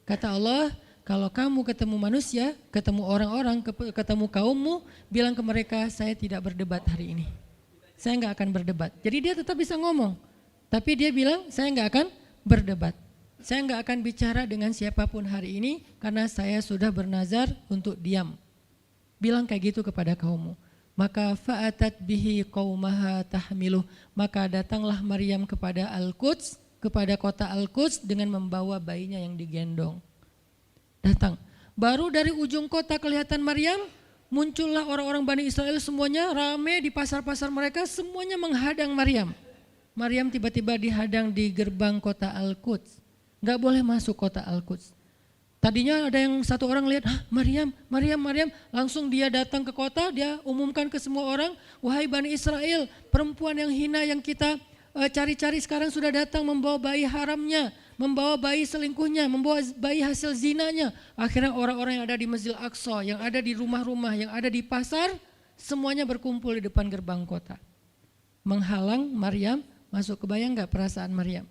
Kata Allah, kalau kamu ketemu manusia, ketemu orang-orang, ketemu kaummu, bilang ke mereka, saya tidak berdebat hari ini. Saya enggak akan berdebat. Jadi dia tetap bisa ngomong. Tapi dia bilang, saya enggak akan berdebat. Saya enggak akan bicara dengan siapapun hari ini karena saya sudah bernazar untuk diam. Bilang kayak gitu kepada kaummu. Maka fa'atat bihi qaumaha tahmiluh. Maka datanglah Maryam kepada Al-Quds, kepada kota Al-Quds dengan membawa bayinya yang digendong. Datang. Baru dari ujung kota kelihatan Maryam, muncullah orang-orang Bani Israel semuanya rame di pasar-pasar mereka, semuanya menghadang Maryam. Maryam tiba-tiba dihadang di gerbang kota Al-Quds. Gak boleh masuk kota Al-Quds. Tadinya ada yang satu orang lihat, Maryam, langsung dia datang ke kota, dia umumkan ke semua orang, wahai Bani Israel, perempuan yang hina yang kita cari-cari sekarang sudah datang membawa bayi haramnya, membawa bayi selingkuhnya, membawa bayi hasil zinanya. Akhirnya orang-orang yang ada di Masjidil Aqsa, yang ada di rumah-rumah, yang ada di pasar, semuanya berkumpul di depan gerbang kota. Menghalang Maryam masuk. Kebayang gak perasaan Maryam?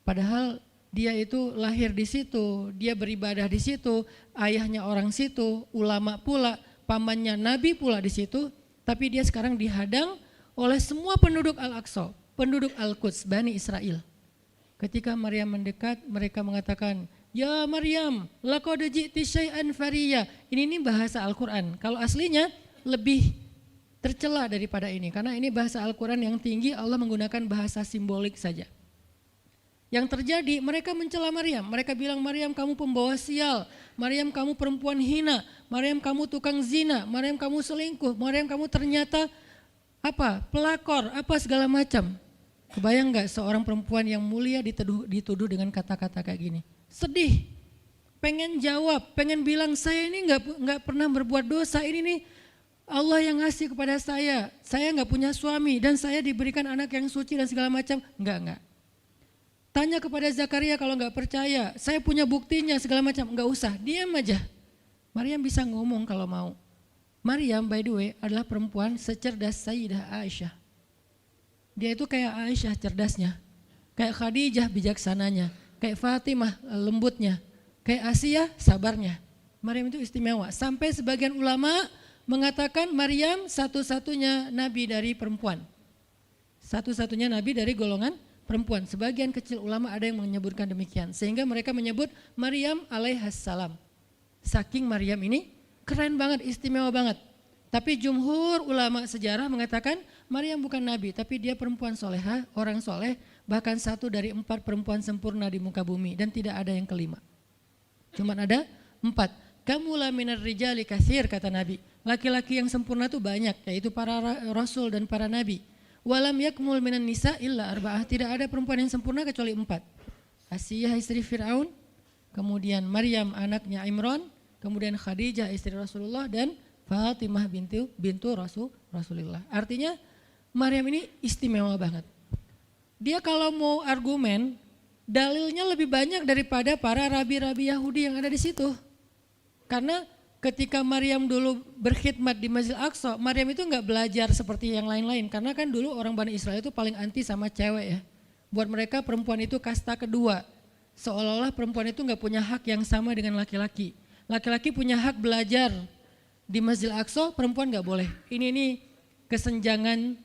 Padahal dia itu lahir di situ, dia beribadah di situ, ayahnya orang situ, ulama pula, pamannya Nabi pula di situ, tapi dia sekarang dihadang oleh semua penduduk Al-Aqsa, penduduk Al-Quds, Bani Israel. Ketika Maryam mendekat, mereka mengatakan, "Ya Maryam, laqad ji'ti syai'an fariya." Ini bahasa Al-Quran. Kalau aslinya lebih tercela daripada ini, karena ini bahasa Al-Quran yang tinggi, Allah menggunakan bahasa simbolik saja. Yang terjadi, mereka mencela Maryam. Mereka bilang, Maryam kamu pembawa sial, Maryam kamu perempuan hina, Maryam kamu tukang zina, Maryam kamu selingkuh, Maryam kamu ternyata pelakor, segala macam. Kebayang gak seorang perempuan yang mulia dituduh dengan kata-kata kayak gini? Sedih, pengen jawab, pengen bilang saya ini gak pernah berbuat dosa, ini nih Allah yang ngasih kepada saya gak punya suami dan saya diberikan anak yang suci dan segala macam. Enggak. Tanya kepada Zakaria kalau gak percaya, saya punya buktinya segala macam, enggak usah, diam aja. Maryam bisa ngomong kalau mau. Maryam by the way adalah perempuan secerdas Sayyidah Aisyah. Dia itu kayak Aisyah cerdasnya, kayak Khadijah bijaksananya, kayak Fatimah lembutnya, kayak Asia sabarnya. Maryam itu istimewa. Sampai sebagian ulama mengatakan Maryam satu-satunya nabi dari perempuan. Satu-satunya nabi dari golongan perempuan. Sebagian kecil ulama ada yang menyebutkan demikian. Sehingga mereka menyebut Maryam alaihassalam. Saking Maryam ini keren banget, istimewa banget. Tapi jumhur ulama sejarah mengatakan Maryam bukan nabi, tapi dia perempuan soleha, orang soleh, bahkan satu dari 4 perempuan sempurna di muka bumi dan tidak ada yang kelima. Cuman ada 4. Kamula minar rijali katsir, kata Nabi. Laki-laki yang sempurna itu banyak, yaitu para rasul dan para nabi. Walam yakmul minan nisa illa arba'ah, tidak ada perempuan yang sempurna kecuali 4. Asiyah istri Fir'aun, kemudian Maryam anaknya Imran, kemudian Khadijah istri Rasulullah, dan Fatimah bintu Rasulullah. Artinya Maryam ini istimewa banget. Dia kalau mau argumen, dalilnya lebih banyak daripada para rabi-rabi Yahudi yang ada di situ. Karena ketika Maryam dulu berkhidmat di Masjid Aqsa, Maryam itu enggak belajar seperti yang lain-lain. Karena kan dulu orang Bani Israel itu paling anti sama cewek ya. Buat mereka perempuan itu kasta kedua. Seolah-olah perempuan itu enggak punya hak yang sama dengan laki-laki. Laki-laki punya hak belajar di Masjid Aqsa, perempuan enggak boleh. Ini kesenjangan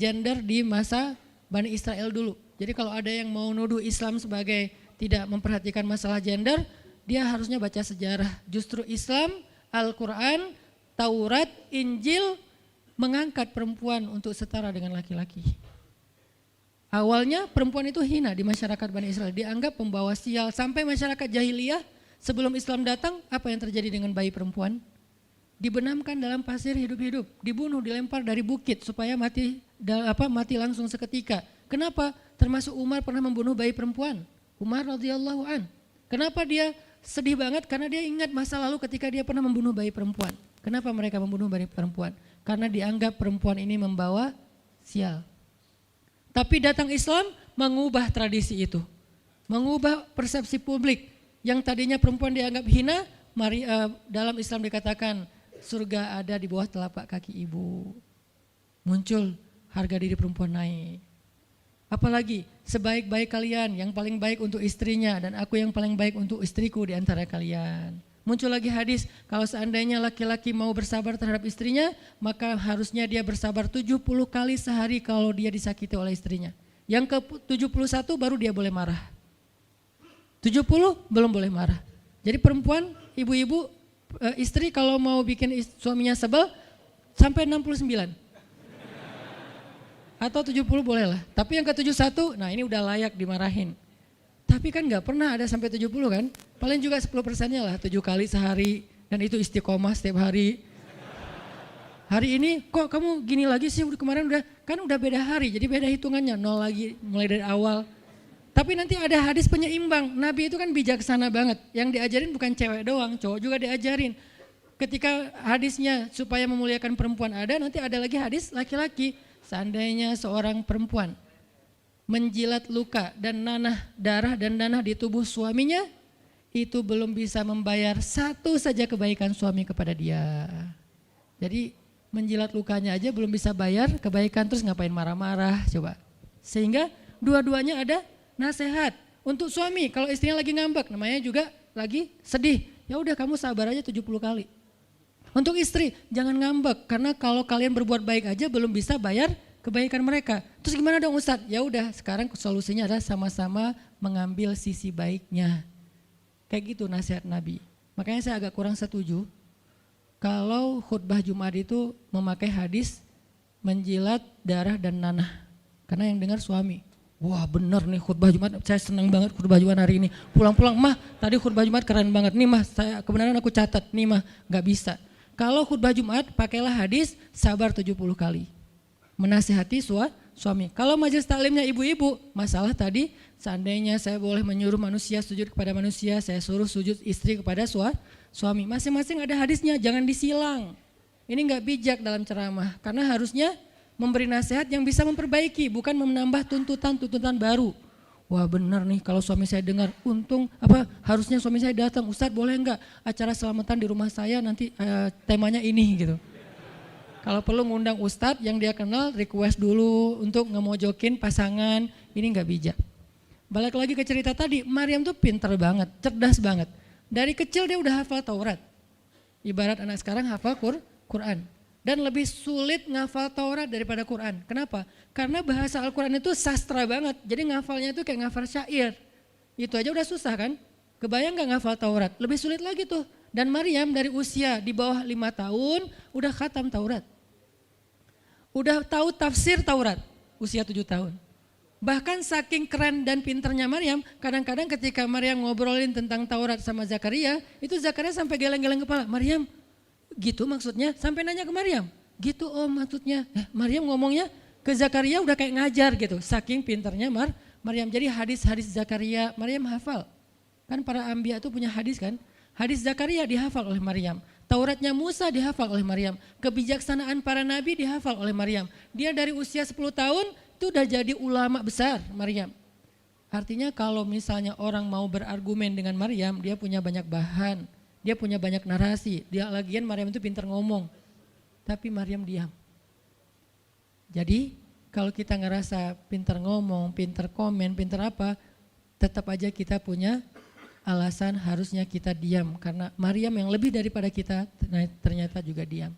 gender di masa Bani Israel dulu. Jadi kalau ada yang mau nuduh Islam sebagai tidak memperhatikan masalah gender, dia harusnya baca sejarah. Justru Islam, Al-Quran, Taurat, Injil mengangkat perempuan untuk setara dengan laki-laki. Awalnya perempuan itu hina di masyarakat Bani Israel, dianggap pembawa sial. Sampai masyarakat jahiliyah sebelum Islam datang, apa yang terjadi dengan bayi perempuan? Dibenamkan dalam pasir hidup-hidup, dibunuh, dilempar dari bukit supaya mati langsung seketika. Kenapa? Termasuk Umar pernah membunuh bayi perempuan. Umar radhiyallahu an. Kenapa dia sedih banget? Karena dia ingat masa lalu ketika dia pernah membunuh bayi perempuan. Kenapa mereka membunuh bayi perempuan? Karena dianggap perempuan ini membawa sial. Tapi datang Islam mengubah tradisi itu. Mengubah persepsi publik. Yang tadinya perempuan dianggap hina, dalam Islam dikatakan surga ada di bawah telapak kaki ibu. Muncul harga diri perempuan naik. Apalagi sebaik-baik kalian yang paling baik untuk istrinya dan aku yang paling baik untuk istriku di antara kalian. Muncul lagi hadis, kalau seandainya laki-laki mau bersabar terhadap istrinya, maka harusnya dia bersabar 70 kali sehari kalau dia disakiti oleh istrinya. Yang ke-71 baru dia boleh marah. 70 belum boleh marah. Jadi perempuan, ibu-ibu, istri kalau mau bikin suaminya sebel sampai 69. Atau 70 boleh lah. Tapi yang ke-71, nah ini udah layak dimarahin. Tapi kan gak pernah ada sampai 70 kan. Paling juga 10%-nya lah, 7 kali sehari. Dan itu istiqomah setiap hari. Hari ini kok kamu gini lagi sih, kemarin udah beda hari. Jadi beda hitungannya, 0 lagi mulai dari awal. Tapi nanti ada hadis penyeimbang. Nabi itu kan bijaksana banget. Yang diajarin bukan cewek doang, cowok juga diajarin. Ketika hadisnya supaya memuliakan perempuan ada, nanti ada lagi hadis laki-laki. Seandainya seorang perempuan menjilat luka dan darah dan nanah di tubuh suaminya, itu belum bisa membayar satu saja kebaikan suami kepada dia. Jadi menjilat lukanya aja belum bisa bayar kebaikan, terus ngapain marah-marah coba. Sehingga dua-duanya ada nasihat untuk suami. Kalau istrinya lagi ngambek, namanya juga lagi sedih, ya udah kamu sabar aja 70 kali. Untuk istri, jangan ngambek, karena kalau kalian berbuat baik aja belum bisa bayar kebaikan mereka. Terus gimana dong Ustadz? Ya udah, sekarang solusinya adalah sama-sama mengambil sisi baiknya. Kayak gitu nasihat Nabi. Makanya saya agak kurang setuju kalau khutbah Jumat itu memakai hadis menjilat darah dan nanah. Karena yang dengar suami. Wah benar nih khutbah Jumat, saya senang banget khutbah Jumat hari ini. Pulang-pulang, mah tadi khutbah Jumat keren banget. Nih mah, kebenaran aku catat, nih mah gak bisa. Kalau khutbah Jumat pakailah hadis sabar 70 kali. Menasihati suami. Kalau majelis taklimnya ibu-ibu, masalah tadi seandainya saya boleh menyuruh manusia sujud kepada manusia, saya suruh sujud istri kepada suami. Masing-masing ada hadisnya, jangan disilang. Ini gak bijak dalam ceramah, karena harusnya memberi nasihat yang bisa memperbaiki, bukan menambah tuntutan baru. Wah benar nih kalau suami saya dengar, harusnya suami saya datang, Ustadz boleh enggak acara selamatan di rumah saya nanti temanya ini gitu. Kalau perlu ngundang Ustadz yang dia kenal, request dulu untuk ngemojokin pasangan, ini enggak bijak. Balik lagi ke cerita tadi, Maryam tuh pintar banget, cerdas banget. Dari kecil dia udah hafal Taurat. Ibarat anak sekarang hafal Quran. Dan lebih sulit ngafal Taurat daripada Quran. Kenapa? Karena bahasa Al-Quran itu sastra banget. Jadi ngafalnya itu kayak ngafal syair. Itu aja udah susah kan? Kebayang gak ngafal Taurat? Lebih sulit lagi tuh. Dan Maryam dari usia di bawah 5 tahun udah khatam Taurat. udah tahu tafsir Taurat, usia 7 tahun. Bahkan saking keren dan pinternya Maryam, kadang-kadang ketika Maryam ngobrolin tentang Taurat sama Zakaria, itu Zakaria sampai geleng-geleng kepala. Maryam, gitu maksudnya? Sampai nanya ke Maryam, gitu om maksudnya. Maryam ngomongnya ke Zakaria udah kayak ngajar gitu, saking pinternya Maryam. Jadi hadis-hadis Zakaria, Maryam hafal. Kan para anbiya itu punya hadis kan? Hadis Zakaria dihafal oleh Maryam. Tauratnya Musa dihafal oleh Maryam. Kebijaksanaan para nabi dihafal oleh Maryam. Dia dari usia 10 tahun itu udah jadi ulama besar Maryam. Artinya kalau misalnya orang mau berargumen dengan Maryam, dia punya banyak bahan, dia punya banyak narasi. Dia lagian Maryam itu pintar ngomong. Tapi Maryam diam. Jadi kalau kita ngerasa pintar ngomong, pintar komen, pintar apa, tetap aja kita punya alasan harusnya kita diam. Karena Maryam yang lebih daripada kita ternyata juga diam.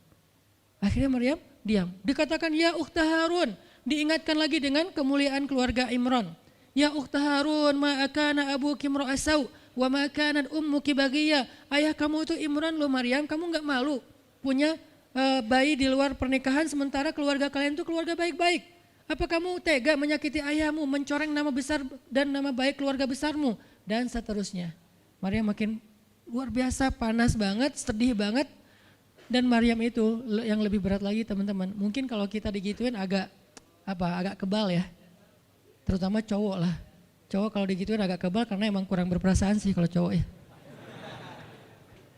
Akhirnya Maryam diam. Dikatakan ya ukhta Harun. Diingatkan lagi dengan kemuliaan keluarga Imran. Ya ukhta Harun ma akana abuki imra'asau wa ma kanat ummuki baghiya. Ayah kamu itu Imran loh Maryam, kamu enggak malu punya bayi di luar pernikahan sementara keluarga kalian itu keluarga baik-baik. Apa kamu tega menyakiti ayahmu, mencoreng nama besar dan nama baik keluarga besarmu dan seterusnya. Maryam makin luar biasa, panas banget, sedih banget. Dan Maryam itu yang lebih berat lagi teman-teman. Mungkin kalau kita digituin agak kebal ya. Terutama cowok lah. Cowok kalau digituin agak kebal karena emang kurang berperasaan sih kalau cowok ya.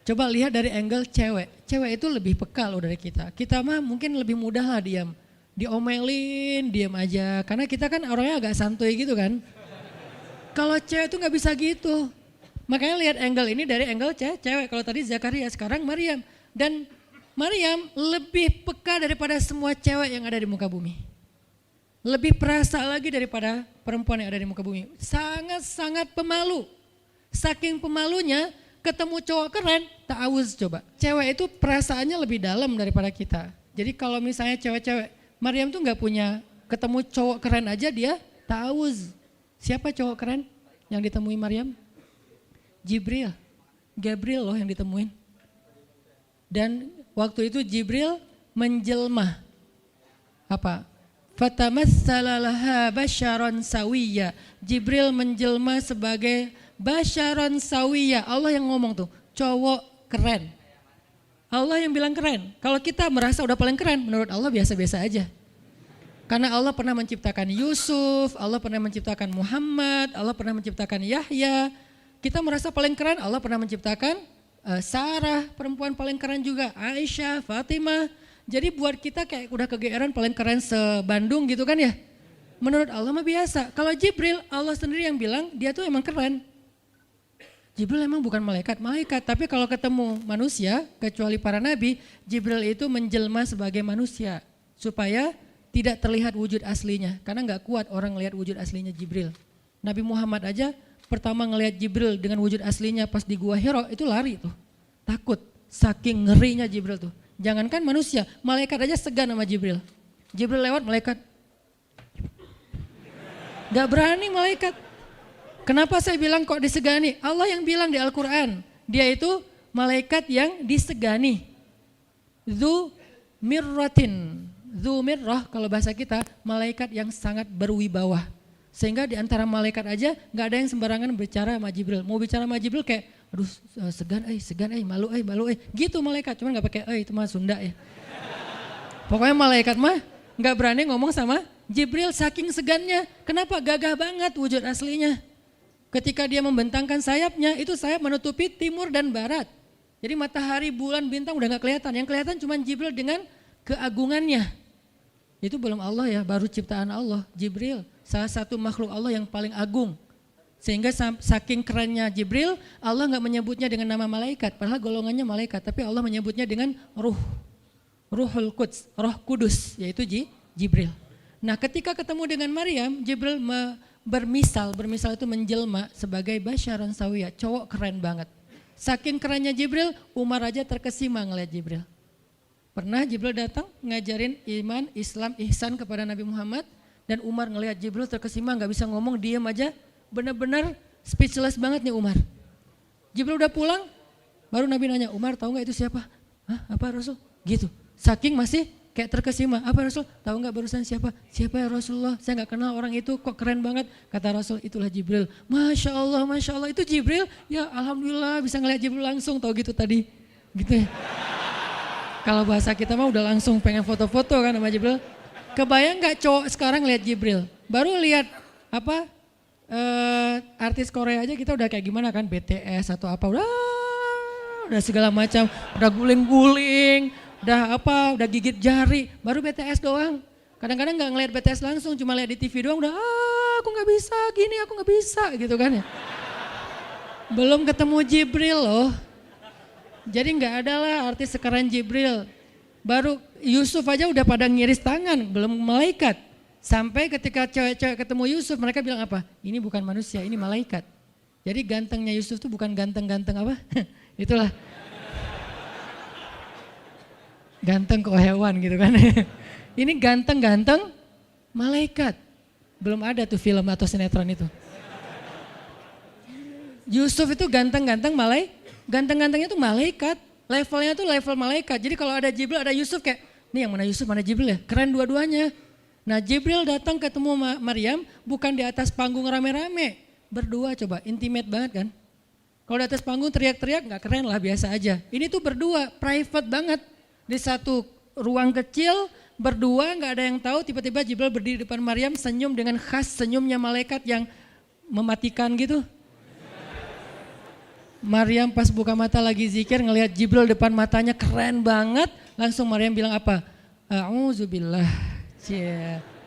Coba lihat dari angle cewek. Cewek itu lebih peka loh dari kita. Kita mah mungkin lebih mudah lah diam. Diomelin, diam aja. Karena kita kan orangnya agak santuy gitu kan. Kalau cewek itu gak bisa gitu. Makanya lihat angle ini dari angle cewek. Kalau tadi Zakaria, sekarang Maryam. Dan Maryam lebih peka daripada semua cewek yang ada di muka bumi. Lebih perasa lagi daripada perempuan yang ada di muka bumi. Sangat-sangat pemalu. Saking pemalunya ketemu cowok keren, ta'awuz coba. Cewek itu perasaannya lebih dalam daripada kita. Jadi kalau misalnya cewek-cewek, Maryam tuh gak punya ketemu cowok keren aja dia ta'awuz. Siapa cowok keren yang ditemui Maryam? Jibril. Gabriel loh yang ditemuin. Dan waktu itu Jibril menjelma. Apa? Fatamassala laha basyaran sawiyya. Jibril menjelma sebagai basyaran sawiyya. Allah yang ngomong tuh, cowok keren. Allah yang bilang keren. Kalau kita merasa udah paling keren, menurut Allah biasa-biasa aja. Karena Allah pernah menciptakan Yusuf, Allah pernah menciptakan Muhammad, Allah pernah menciptakan Yahya. Kita merasa paling keren, Allah pernah menciptakan Sarah, perempuan paling keren juga, Aisyah, Fatimah. Jadi buat kita kayak udah kegeeran paling keren se-Bandung gitu kan ya. Menurut Allah mah biasa. Kalau Jibril, Allah sendiri yang bilang dia tuh emang keren. Jibril emang bukan malaikat, tapi kalau ketemu manusia, kecuali para nabi, Jibril itu menjelma sebagai manusia. Supaya tidak terlihat wujud aslinya. Karena gak kuat orang lihat wujud aslinya Jibril. Nabi Muhammad aja pertama ngelihat Jibril dengan wujud aslinya pas di Gua Hira itu lari tuh. Takut, saking ngerinya Jibril tuh. Jangankan manusia, malaikat aja segan sama Jibril. Jibril lewat malaikat. Gak berani malaikat. Kenapa saya bilang kok disegani? Allah yang bilang di Al-Quran. Dia itu malaikat yang disegani. Dzu mirratin. Dzu mirrah kalau bahasa kita malaikat yang sangat berwibawa. Sehingga di antara malaikat aja gak ada yang sembarangan bicara sama Jibril. Mau bicara sama Jibril kayak aduh segan malu gitu malaikat, cuman gak pakai itu mah Sunda ya. Pokoknya malaikat mah gak berani ngomong sama Jibril saking segannya. Kenapa? Gagah banget wujud aslinya. Ketika dia membentangkan sayapnya, itu sayap menutupi timur dan barat. Jadi matahari, bulan, bintang udah gak kelihatan. Yang kelihatan cuma Jibril dengan keagungannya. Itu belum Allah ya, baru ciptaan Allah. Jibril salah satu makhluk Allah yang paling agung. Sehingga saking kerennya Jibril, Allah gak menyebutnya dengan nama malaikat. Padahal golongannya malaikat, tapi Allah menyebutnya dengan Ruhul Quds, Roh Kudus, yaitu Jibril. Nah ketika ketemu dengan Maryam, Jibril bermisal itu menjelma sebagai basyaran sawiyya, cowok keren banget. Saking kerennya Jibril, Umar aja terkesima ngeliat Jibril. Pernah Jibril datang ngajarin iman, Islam, ihsan kepada Nabi Muhammad, dan Umar ngeliat Jibril terkesima, gak bisa ngomong, diam aja. Benar-benar speechless banget nih Umar. Jibril udah pulang, baru Nabi nanya, Umar tahu gak itu siapa? Hah, apa Rasul? Gitu, saking masih kayak terkesima. Apa Rasul? Tahu nggak barusan siapa? Siapa ya Rasulullah? Saya nggak kenal orang itu, kok keren banget. Kata Rasul, itulah Jibril. Masya Allah, itu Jibril. Ya Alhamdulillah bisa ngeliat Jibril langsung, tahu gitu tadi. Gitu ya. Kalau bahasa kita mah udah langsung pengen foto-foto kan sama Jibril. Kebayang nggak cowok sekarang lihat Jibril? Baru lihat apa artis Korea aja kita udah kayak gimana kan, BTS atau apa, udah segala macam, udah guling-guling, udah gigit jari, baru BTS doang. Kadang-kadang nggak ngeliat BTS langsung, cuma lihat di TV doang udah aku nggak bisa gini, aku nggak bisa gitu kan ya. Belum ketemu Jibril loh. Jadi nggak ada lah artis sekeren Jibril. Baru Yusuf aja udah pada ngiris tangan, belum malaikat. Sampai ketika cewek-cewek ketemu Yusuf, mereka bilang apa? Ini bukan manusia, ini malaikat. Jadi gantengnya Yusuf tuh bukan ganteng-ganteng apa? Itulah. Ganteng kok hewan gitu kan. Ini ganteng-ganteng malaikat. Belum ada tuh film atau sinetron itu. Yusuf itu ganteng-ganteng ganteng-gantengnya tuh malaikat. Levelnya tuh level malaikat. Jadi kalau ada Jibril, ada Yusuf kayak, nih yang mana Yusuf, mana Jibril ya? Keren dua-duanya. Nah Jibril datang ketemu Maryam bukan di atas panggung rame-rame. Berdua coba, intimate banget kan. Kalau di atas panggung teriak-teriak gak keren lah, biasa aja. Ini tuh berdua, private banget. Di satu ruang kecil, berdua gak ada yang tahu, tiba-tiba Jibril berdiri di depan Maryam senyum dengan khas senyumnya malaikat yang mematikan gitu. Maryam pas buka mata lagi zikir ngelihat Jibril depan matanya keren banget. Langsung Maryam bilang apa? A'udzubillah.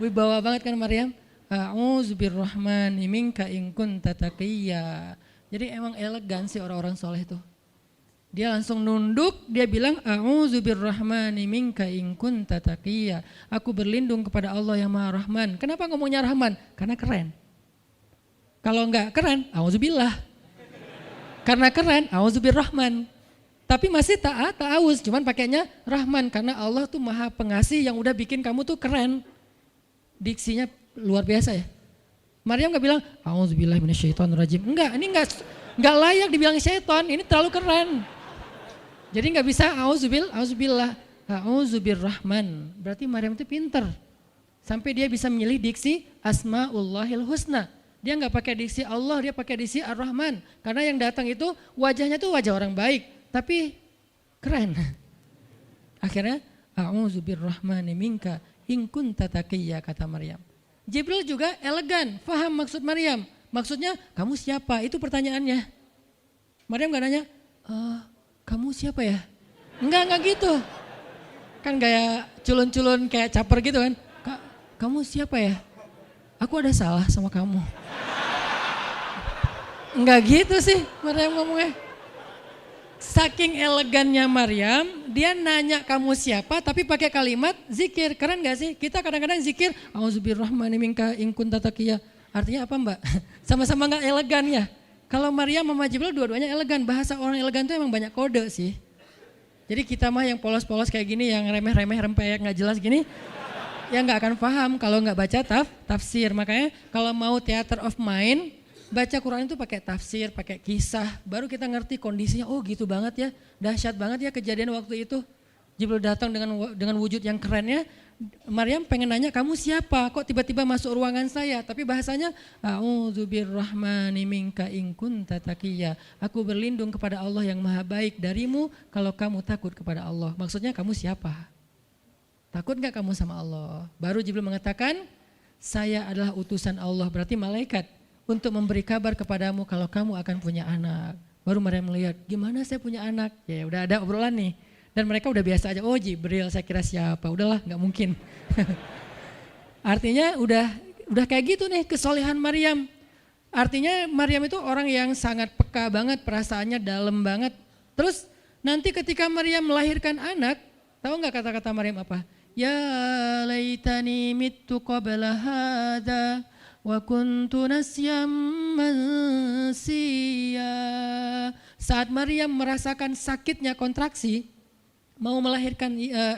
Wibawa banget kan Maryam? A'udzubirrahmani minka in kunta taqiyya. Jadi emang elegan sih orang-orang soleh itu. Dia langsung nunduk, dia bilang A'udzubirrahmani minka in kunta taqiyya. Aku berlindung kepada Allah yang Maha Rahman. Kenapa ngomongnya Rahman? Karena keren. Kalau enggak keren, a'udzubillah. Karena keren, a'udzubirrahman. Tapi masih ta'awuz, cuman pakainya Rahman karena Allah tuh Maha Pengasih yang udah bikin kamu tuh keren. Diksinya luar biasa ya. Maryam gak bilang a'udzubillahi minasyaitonirrajim. Enggak, ini enggak layak dibilang syaitan, ini terlalu keren. Jadi enggak bisa a'udzubillah, a'udzubirrahman. Berarti Maryam itu pinter. Sampai dia bisa memilih diksi Asmaullahil Husna. Dia enggak pakai diksi Allah, dia pakai diksi Ar-Rahman. Karena yang datang itu wajahnya tuh wajah orang baik. Tapi keren. Akhirnya a'udzubirrahmani minka in kunta taqiyya kata Maryam. Jibril juga elegan, faham maksud Maryam. Maksudnya kamu siapa? Itu pertanyaannya. Maryam gak nanya, kamu siapa ya? Enggak gitu. Kan gaya culun-culun kayak caper gitu kan. Kamu siapa ya? Aku ada salah sama kamu. Enggak gitu sih Maryam ngomongnya. Saking elegannya Maryam, dia nanya kamu siapa tapi pakai kalimat zikir. Keren gak sih? Kita kadang-kadang zikir, A'udzubirrahmani minka in kunta taqiyya. Artinya apa Mbak? Sama-sama gak elegan ya. Kalau Maryam sama Jibril dua-duanya elegan. Bahasa orang elegan tuh emang banyak kode sih. Jadi kita mah yang polos-polos kayak gini, yang remeh-remeh rempeyek gak jelas gini, ya gak akan paham kalau gak baca tafsir. Makanya kalau mau theater of mind, baca Quran itu pakai tafsir, pakai kisah, baru kita ngerti kondisinya. Oh gitu banget ya, dahsyat banget ya kejadian waktu itu. Jibril datang dengan wujud yang kerennya. Maryam pengen nanya kamu siapa? Kok tiba-tiba masuk ruangan saya? Tapi bahasanya A'udzubirrahmani minka in kunta taqiyya. Aku berlindung kepada Allah yang Maha Baik darimu kalau kamu takut kepada Allah. Maksudnya kamu siapa? Takut gak kamu sama Allah? Baru Jibril mengatakan saya adalah utusan Allah, berarti malaikat. Untuk memberi kabar kepadamu kalau kamu akan punya anak. Baru Maryam melihat, gimana saya punya anak? Ya udah ada obrolan nih. Dan mereka udah biasa aja, oh Jibril saya kira siapa, udahlah gak mungkin. Artinya udah kayak gitu nih kesolehan Maryam. Artinya Maryam itu orang yang sangat peka banget, perasaannya dalam banget. Terus nanti ketika Maryam melahirkan anak, tahu gak kata-kata Maryam apa? Ya laitani mittu qabla hadha. Wa kuntu nasyam mansiya. Saat Maryam merasakan sakitnya kontraksi, mau melahirkan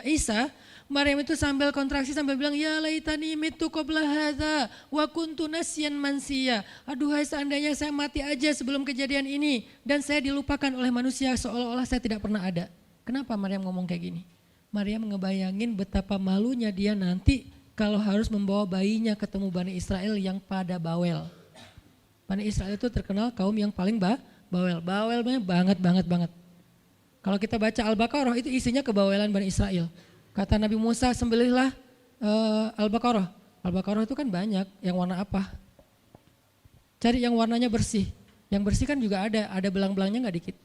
Isa, Maryam itu sambil kontraksi sambil bilang, ya laitani mitu qabla hadza wa kuntu nasyan mansiya. Aduhai seandainya saya mati aja sebelum kejadian ini dan saya dilupakan oleh manusia seolah-olah saya tidak pernah ada. Kenapa Maryam ngomong kayak gini? Maryam ngebayangin betapa malunya dia nanti kalau harus membawa bayinya ketemu Bani Israel yang pada bawel. Bani Israel itu terkenal kaum yang paling bawel. Bawelnya banget. Kalau kita baca Al-Baqarah itu isinya kebawelan Bani Israel. Kata Nabi Musa, sembelihlah Al-Baqarah. Al-Baqarah itu kan banyak, yang warna apa? Cari yang warnanya bersih. Yang bersih kan juga ada belang-belangnya nggak dikit.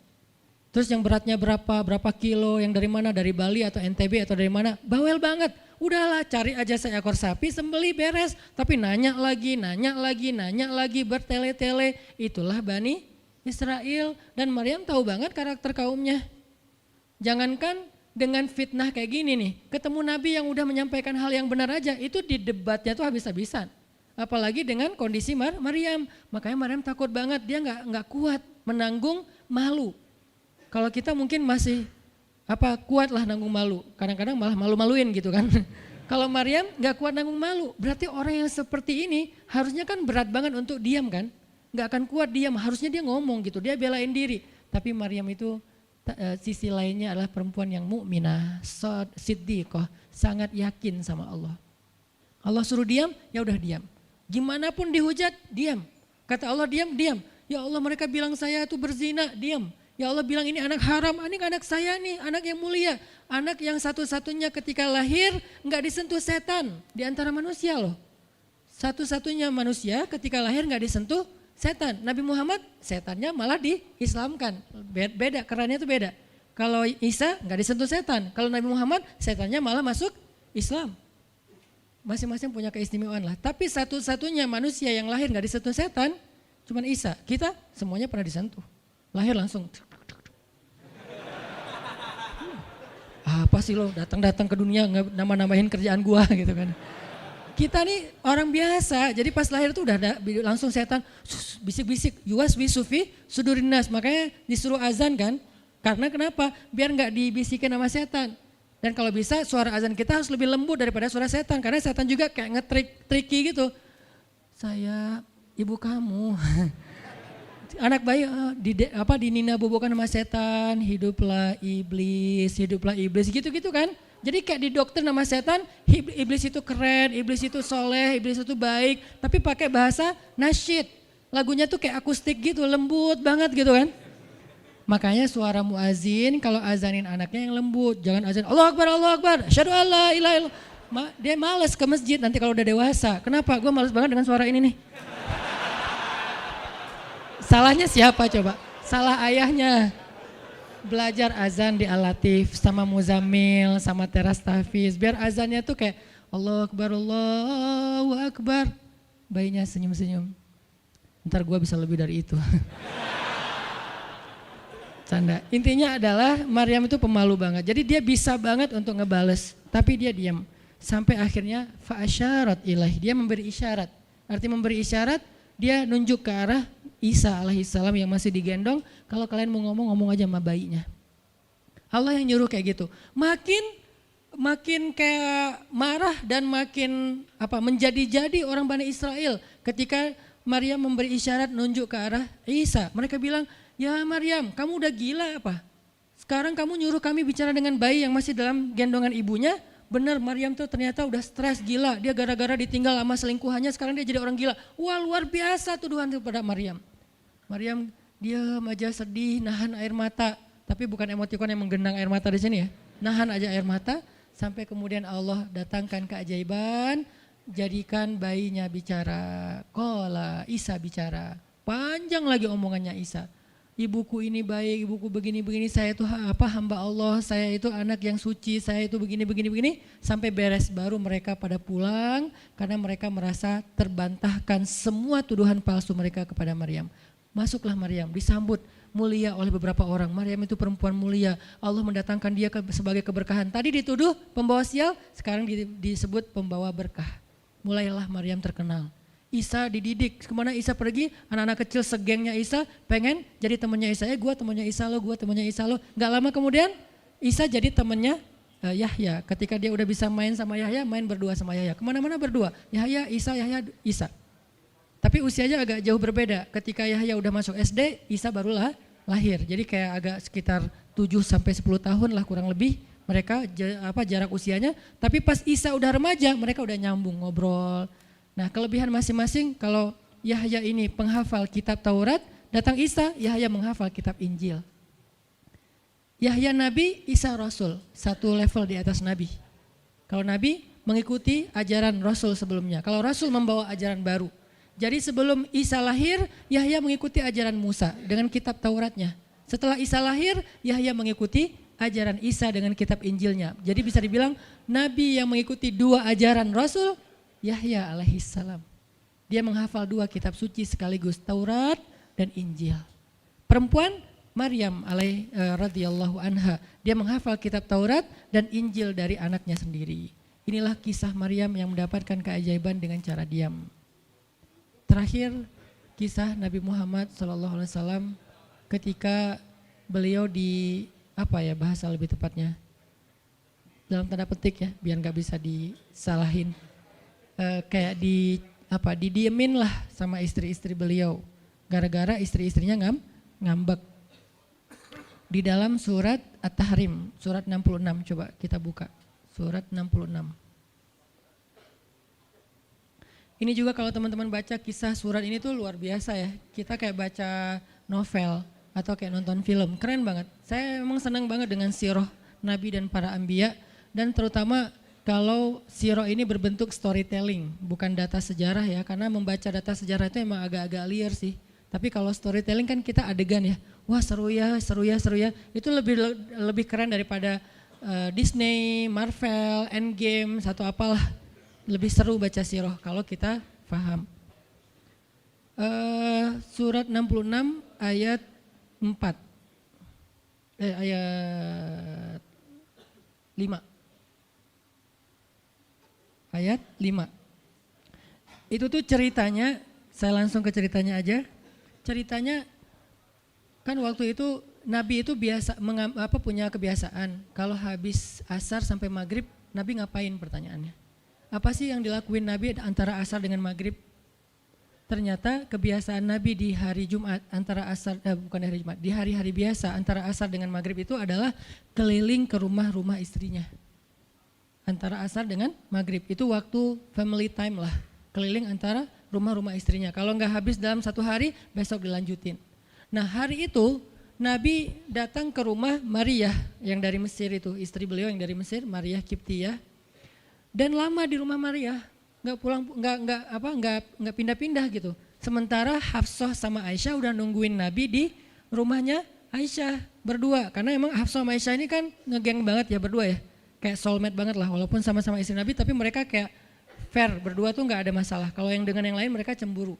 Terus yang beratnya berapa kilo, yang dari mana, dari Bali atau NTB atau dari mana, bawel banget. Udahlah cari aja seekor sapi, sembelih beres. Tapi nanya lagi, bertele-tele. Itulah Bani Israel. Dan Maryam tahu banget karakter kaumnya. Jangankan dengan fitnah kayak gini nih, ketemu Nabi yang udah menyampaikan hal yang benar aja, itu di debatnya tuh habis-habisan. Apalagi dengan kondisi Maryam. Makanya Maryam takut banget, dia nggak kuat menanggung malu. Kalau kita mungkin masih kuat lah nanggung malu, kadang-kadang malah malu-maluin gitu kan. Kalau Maryam nggak kuat nanggung malu, berarti orang yang seperti ini harusnya kan berat banget untuk diam kan, nggak akan kuat diam, harusnya dia ngomong gitu, dia belain diri. Tapi Maryam itu sisi lainnya adalah perempuan yang mukminah, siddiqah, sangat yakin sama Allah. Allah suruh diam, ya udah diam. Gimana pun dihujat, diam. Kata Allah diam. Ya Allah mereka bilang saya itu berzina, diam. Ya Allah bilang ini anak haram, ini anak saya nih, anak yang mulia. Anak yang satu-satunya ketika lahir nggak disentuh setan di antara manusia loh. Satu-satunya manusia ketika lahir nggak disentuh setan. Nabi Muhammad setannya malah diislamkan. Beda, kerannya itu beda. Kalau Isa nggak disentuh setan. Kalau Nabi Muhammad setannya malah masuk Islam. Masing-masing punya keistimewaan lah. Tapi satu-satunya manusia yang lahir nggak disentuh setan cuman Isa. Kita semuanya pernah disentuh. Lahir langsung. Apa sih lo datang-datang ke dunia nambah-nambahin kerjaan gua gitu kan. Kita nih orang biasa, jadi pas lahir tuh udah ada langsung setan bisik-bisik, yuwas wisufi sudurin nas, makanya disuruh azan kan. Karena kenapa? Biar nggak dibisikin sama setan. Dan kalau bisa suara azan kita harus lebih lembut daripada suara setan, karena setan juga kayak nge-tricky gitu. Saya ibu kamu. Anak bayi dinina bobokan sama setan, hiduplah iblis gitu-gitu kan. Jadi kayak di dokter nama setan, iblis itu keren, iblis itu soleh, iblis itu baik, tapi pakai bahasa nasyid. Lagunya tuh kayak akustik gitu, lembut banget gitu kan. Makanya suara muazin kalau azanin anaknya yang lembut, jangan azan Allahu Akbar, asyhadu alla ilaha illallah. Dia malas ke masjid nanti kalau udah dewasa. Kenapa? Gue malas banget dengan suara ini nih. Salahnya siapa coba? Salah ayahnya. Belajar azan di Al-Latif sama Muzammil, sama Teras Tahfiz. Biar azannya tuh kayak Allahu Akbar. Bayinya senyum-senyum. Ntar gue bisa lebih dari itu. Canda. Intinya adalah Maryam itu pemalu banget. Jadi dia bisa banget untuk ngebales. Tapi dia diam. Sampai akhirnya fa'asyarat ilaih. Dia memberi isyarat. Arti memberi isyarat, dia nunjuk ke arah Isa alaihissalam yang masih digendong, kalau kalian mau ngomong aja sama bayinya. Allah yang nyuruh kayak gitu. Makin kayak marah dan makin menjadi-jadi orang Bani Israel ketika Maryam memberi isyarat nunjuk ke arah Isa. Mereka bilang, ya Maryam kamu udah gila apa? Sekarang kamu nyuruh kami bicara dengan bayi yang masih dalam gendongan ibunya. Benar Maryam tuh ternyata udah stres gila. Dia gara-gara ditinggal sama selingkuhannya sekarang dia jadi orang gila. Wah luar biasa tuduhan kepada Maryam. Maryam diam aja sedih, nahan air mata. Tapi bukan emotikon yang menggenang air mata di sini ya. Nahan aja air mata sampai kemudian Allah datangkan keajaiban. Jadikan bayinya bicara. Qala Isa bicara. Panjang lagi omongannya Isa. Ibuku ini baik, ibuku begini-begini, saya itu hamba Allah, saya itu anak yang suci, saya itu begini-begini. Sampai beres baru mereka pada pulang karena mereka merasa terbantahkan semua tuduhan palsu mereka kepada Maryam. Masuklah Maryam, disambut mulia oleh beberapa orang. Maryam itu perempuan mulia, Allah mendatangkan dia sebagai keberkahan. Tadi dituduh pembawa sial, sekarang disebut pembawa berkah. Mulailah Maryam terkenal. Isa dididik, kemana Isa pergi, anak-anak kecil segengnya Isa pengen jadi temannya Isa. Gue temannya Isa lo, gue temannya Isa lo. Gak lama kemudian Isa jadi temannya Yahya. Ketika dia udah bisa main sama Yahya, main berdua sama Yahya. Kemana-mana berdua, Yahya, Isa. Tapi usianya agak jauh berbeda. Ketika Yahya udah masuk SD, Isa barulah lahir. Jadi kayak agak sekitar 7-10 tahun lah kurang lebih mereka jarak usianya, tapi pas Isa udah remaja mereka udah nyambung ngobrol. Nah, kelebihan masing-masing, kalau Yahya ini penghafal kitab Taurat, datang Isa, Yahya menghafal kitab Injil. Yahya Nabi, Isa Rasul, satu level di atas Nabi. Kalau Nabi mengikuti ajaran Rasul sebelumnya, kalau Rasul membawa ajaran baru. Jadi sebelum Isa lahir, Yahya mengikuti ajaran Musa dengan kitab Tauratnya. Setelah Isa lahir, Yahya mengikuti ajaran Isa dengan kitab Injilnya. Jadi bisa dibilang Nabi yang mengikuti dua ajaran Rasul, Yahya alaihissalam. Dia menghafal dua kitab suci sekaligus, Taurat dan Injil. Perempuan, Maryam radhiyallahu anha, dia menghafal kitab Taurat dan Injil dari anaknya sendiri. Inilah kisah Maryam yang mendapatkan keajaiban dengan cara diam. Terakhir, kisah Nabi Muhammad SAW ketika beliau bahasa lebih tepatnya, dalam tanda petik ya, biar nggak bisa disalahin, kayak didiemin lah sama istri-istri beliau, gara-gara istri-istrinya ngambek. Di dalam surat At-Tahrim, surat 66, coba kita buka, surat 66. Ini juga kalau teman-teman baca kisah surat ini tuh luar biasa ya. Kita kayak baca novel atau kayak nonton film, keren banget. Saya memang senang banget dengan sirah Nabi dan para anbiya, dan terutama kalau sirah ini berbentuk storytelling, bukan data sejarah ya, karena membaca data sejarah itu emang agak-agak liar sih. Tapi kalau storytelling kan kita adegan ya, wah seru ya, itu lebih keren daripada Disney, Marvel, Endgame, atau apalah. Lebih seru baca sirah kalau kita paham. Surat 66 ayat 4. Ayat 5. Ayat 5. Itu tuh ceritanya, saya langsung ke ceritanya aja. Ceritanya kan waktu itu Nabi itu punya kebiasaan kalau habis asar sampai maghrib, Nabi ngapain pertanyaannya? Apa sih yang dilakuin Nabi antara asar dengan maghrib? Ternyata kebiasaan Nabi di hari Jumat di hari-hari biasa antara asar dengan maghrib itu adalah keliling ke rumah-rumah istrinya. Antara asar dengan maghrib itu waktu family time lah, keliling antara rumah-rumah istrinya. Kalau nggak habis dalam satu hari, besok dilanjutin. Nah, hari itu Nabi datang ke rumah Maria yang dari Mesir itu, istri beliau yang dari Mesir, Maria Kiptiyah. Dan lama di rumah Maria, nggak pindah-pindah gitu. Sementara Hafsah sama Aisyah udah nungguin Nabi di rumahnya Aisyah berdua. Karena emang Hafsah sama Aisyah ini kan ngegeng banget ya berdua ya. Kayak soulmate banget lah, walaupun sama-sama istri Nabi, tapi mereka kayak fair, berdua tuh nggak ada masalah. Kalau yang dengan yang lain mereka cemburu.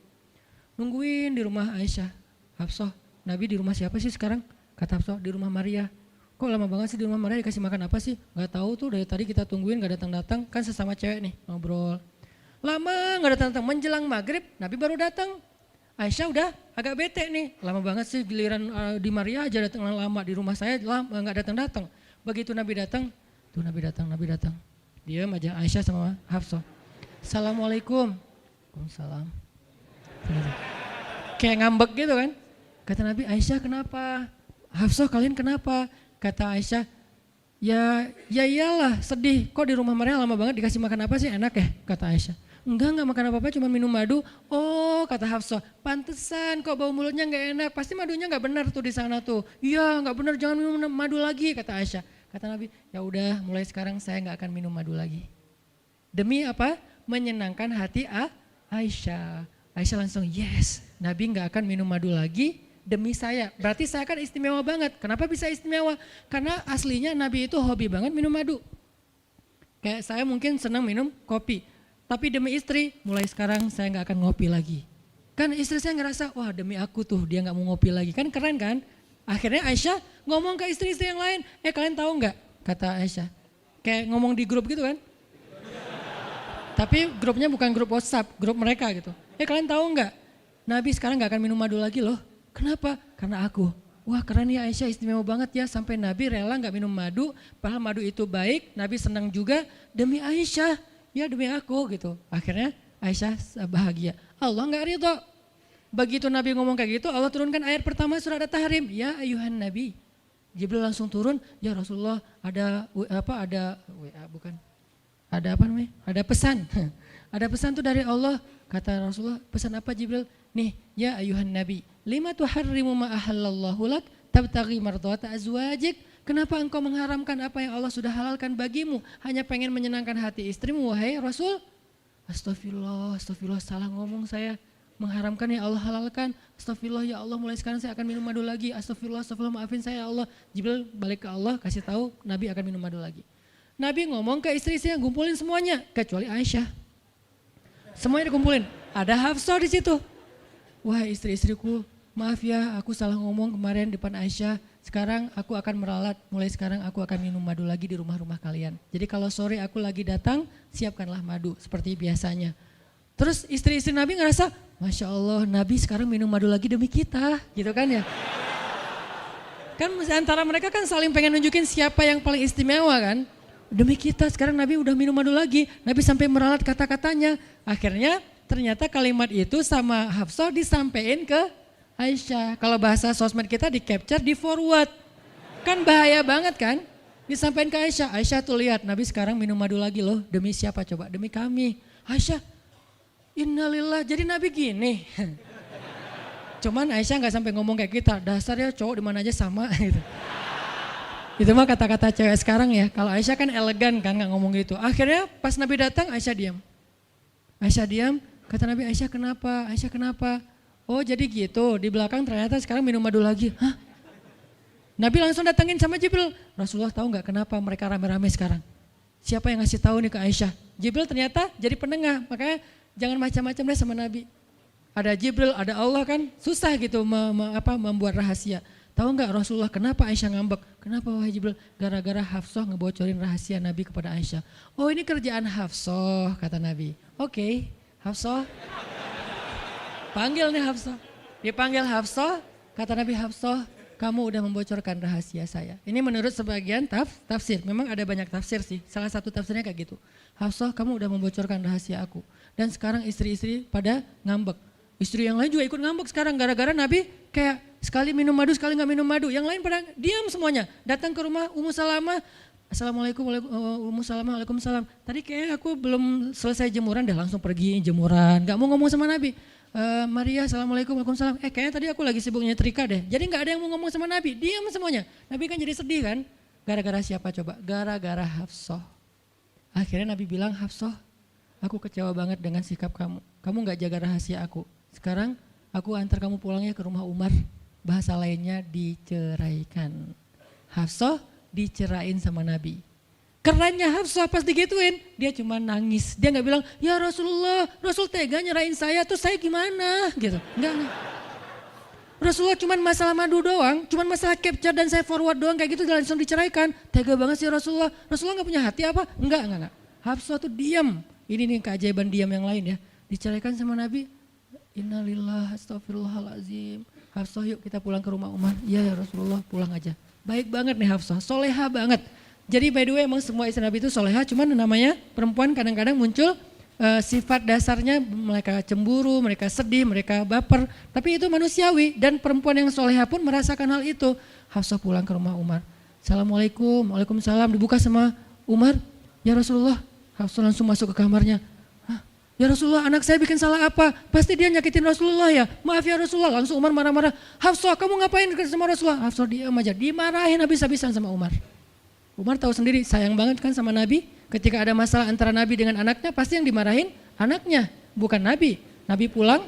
Nungguin di rumah Aisyah. Hafsah, Nabi di rumah siapa sih sekarang? Kata Hafsah, di rumah Maria. Kok lama banget sih di rumah Maria, dikasih makan apa sih? Gak tahu tuh, dari tadi kita tungguin gak datang-datang, kan sesama cewek nih ngobrol. Lama gak datang-datang, menjelang maghrib Nabi baru datang. Aisyah udah agak bete nih, lama banget sih giliran di Maria aja datang lama, di rumah saya gak datang-datang. Begitu Nabi datang, tuh Nabi datang. Diam aja Aisyah sama Hafsah. Assalamualaikum. Waalaikumsalam. Kayak ngambek gitu kan. Kata Nabi, Aisyah kenapa? Hafsah kalian kenapa? Kata Aisyah, ya iyalah sedih, kok di rumah Maria lama banget dikasih makan apa sih, enak ya? Kata Aisyah, enggak makan apa-apa, cuma minum madu. Oh, kata Hafsah, pantesan kok bau mulutnya enggak enak, pasti madunya enggak benar tuh di sana tuh. Iya enggak benar, jangan minum madu lagi, kata Aisyah. Kata Nabi, ya udah mulai sekarang saya enggak akan minum madu lagi. Demi apa? Menyenangkan hati Aisyah. Aisyah langsung yes, Nabi enggak akan minum madu lagi. Demi saya, berarti saya kan istimewa banget. Kenapa bisa istimewa? Karena aslinya Nabi itu hobi banget minum madu. Kayak saya mungkin senang minum kopi. Tapi demi istri, mulai sekarang saya gak akan ngopi lagi. Kan istri saya ngerasa, wah demi aku tuh dia gak mau ngopi lagi. Kan keren kan? Akhirnya Aisyah ngomong ke istri-istri yang lain. Kalian tahu gak? Kata Aisyah. Kayak ngomong di grup gitu kan? Tapi grupnya bukan grup WhatsApp, grup mereka gitu. Kalian tahu gak? Nabi sekarang gak akan minum madu lagi loh. Kenapa? Karena aku. Wah keren ya Aisyah, istimewa banget ya, sampai Nabi rela gak minum madu, padahal madu itu baik, Nabi senang juga demi Aisyah, ya demi aku gitu. Akhirnya Aisyah bahagia. Allah gak ridho. Begitu Nabi ngomong kayak gitu, Allah turunkan ayat pertama surat At-Tahrim, ya ayuhan Nabi, Jibril langsung turun, ya Rasulullah ada WA bukan. Ada apa namanya? Ada pesan. Ada pesan tuh dari Allah. Kata Rasulullah, pesan apa Jibril? Nih, ya ayuhan nabi, lima tuharrimu ma ahallallahu lak tabtaghi mardhata azwajik. Kenapa engkau mengharamkan apa yang Allah sudah halalkan bagimu? Hanya pengen menyenangkan hati istrimu, wahai Rasul? Astagfirullah, astagfirullah, salah ngomong saya. Mengharamkan ya Allah halalkan. Astagfirullah ya Allah, mulai sekarang saya akan minum madu lagi. Astagfirullah, astagfirullah, maafin saya ya Allah. Jibril balik ke Allah, kasih tahu Nabi akan minum madu lagi. Nabi ngomong ke istri-istri yang ngumpulin semuanya, kecuali Aisyah. Semuanya dikumpulin. Ada Hafsah di situ. Wah istri-istriku, maaf ya aku salah ngomong kemarin depan Aisyah. Sekarang aku akan meralat, mulai sekarang aku akan minum madu lagi di rumah-rumah kalian. Jadi kalau sore aku lagi datang, siapkanlah madu seperti biasanya. Terus istri-istri Nabi ngerasa, Masya Allah Nabi sekarang minum madu lagi demi kita, gitu kan ya. Kan antara mereka kan saling pengen nunjukin siapa yang paling istimewa kan. Demi kita sekarang Nabi udah minum madu lagi, Nabi sampai meralat kata-katanya. Akhirnya ternyata kalimat itu sama Hafsah disampaikan ke Aisyah. Kalau bahasa sosmed kita di capture, di forward. Kan bahaya banget kan? Disampaikan ke Aisyah. Aisyah tuh lihat Nabi sekarang minum madu lagi loh. Demi siapa coba? Demi kami. Aisyah, innalillah, jadi Nabi gini. Cuman Aisyah gak sampai ngomong kayak kita. Dasarnya cowok dimana aja sama gitu. Itu mah kata-kata cewek sekarang ya. Kalau Aisyah kan elegan kan gak ngomong gitu. Akhirnya pas Nabi datang Aisyah diam. Aisyah diam. Kata Nabi, Aisyah kenapa? Aisyah kenapa? Oh jadi gitu, di belakang ternyata sekarang minum madu lagi. Hah? Nabi langsung datangin sama Jibril. Rasulullah tahu nggak kenapa mereka rame-rame sekarang? Siapa yang ngasih tahu nih ke Aisyah? Jibril ternyata jadi penengah, makanya jangan macam-macam deh sama Nabi. Ada Jibril, ada Allah kan, susah gitu membuat rahasia. Tahu nggak Rasulullah kenapa Aisyah ngambek? Kenapa wahai Jibril? Gara-gara Hafsah ngebocorin rahasia Nabi kepada Aisyah. Oh ini kerjaan Hafsah, kata Nabi. Oke, Hafsah. Panggil nih Hafsah. Dipanggil Hafsah, kata Nabi, Hafsah, kamu udah membocorkan rahasia saya. Ini menurut sebagian tafsir. Memang ada banyak tafsir sih. Salah satu tafsirnya kayak gitu. Hafsah, kamu udah membocorkan rahasia aku. Dan sekarang istri-istri pada ngambek. Istri yang lain juga ikut ngambek sekarang gara-gara Nabi kayak sekali minum madu, sekali nggak minum madu. Yang lain pada diam semuanya. Datang ke rumah Ummu Salamah. Assalamualaikum, Ummu Salamah, waalaikumsalam. Tadi kayaknya aku belum selesai jemuran, dah langsung pergi jemuran. Gak mau ngomong sama Nabi. Maria, assalamualaikum, waalaikumsalam. Kayaknya tadi aku lagi sibuk nyetrika deh. Jadi gak ada yang mau ngomong sama Nabi, diam semuanya. Nabi kan jadi sedih kan. Gara-gara siapa coba? Gara-gara Hafsah. Akhirnya Nabi bilang, Hafsah, aku kecewa banget dengan sikap kamu. Kamu gak jaga rahasia aku. Sekarang aku antar kamu pulangnya ke rumah Umar. Bahasa lainnya diceraikan. Hafsah dicerain sama Nabi. Kerennya Hafsah pas digituin, dia cuma nangis. Dia gak bilang, ya Rasulullah, Rasul tega nyerahin saya, terus saya gimana? Gitu. Enggak. Rasulullah cuma masalah madu doang, cuma masalah capture dan saya forward doang kayak gitu langsung diceraikan. Tega banget sih Rasulullah. Rasulullah gak punya hati apa? Enggak. Hafsah tuh diam. Ini nih keajaiban diam yang lain ya. Diceraikan sama Nabi, innalillah, astagfirullahaladzim. Hafsah yuk kita pulang ke rumah Umar. Iya ya Rasulullah, pulang aja. Baik banget nih Hafsah, soleha banget. Jadi by the way emang semua istri Nabi itu soleha, cuman namanya perempuan kadang-kadang muncul sifat dasarnya mereka cemburu, mereka sedih, mereka baper. Tapi itu manusiawi dan perempuan yang soleha pun merasakan hal itu. Hafsah pulang ke rumah Umar. Assalamualaikum, waalaikumsalam, dibuka sama Umar. Ya Rasulullah, Hafsah langsung masuk ke kamarnya. Ya Rasulullah, anak saya bikin salah apa? Pasti dia nyakitin Rasulullah ya. Maaf ya Rasulullah. Langsung Umar marah-marah. Hafsah, kamu ngapain sama Rasulullah? Hafsah diam aja, dimarahin habis-habisan sama Umar. Umar tahu sendiri sayang banget kan sama Nabi. Ketika ada masalah antara Nabi dengan anaknya, pasti yang dimarahin anaknya, bukan Nabi. Nabi pulang,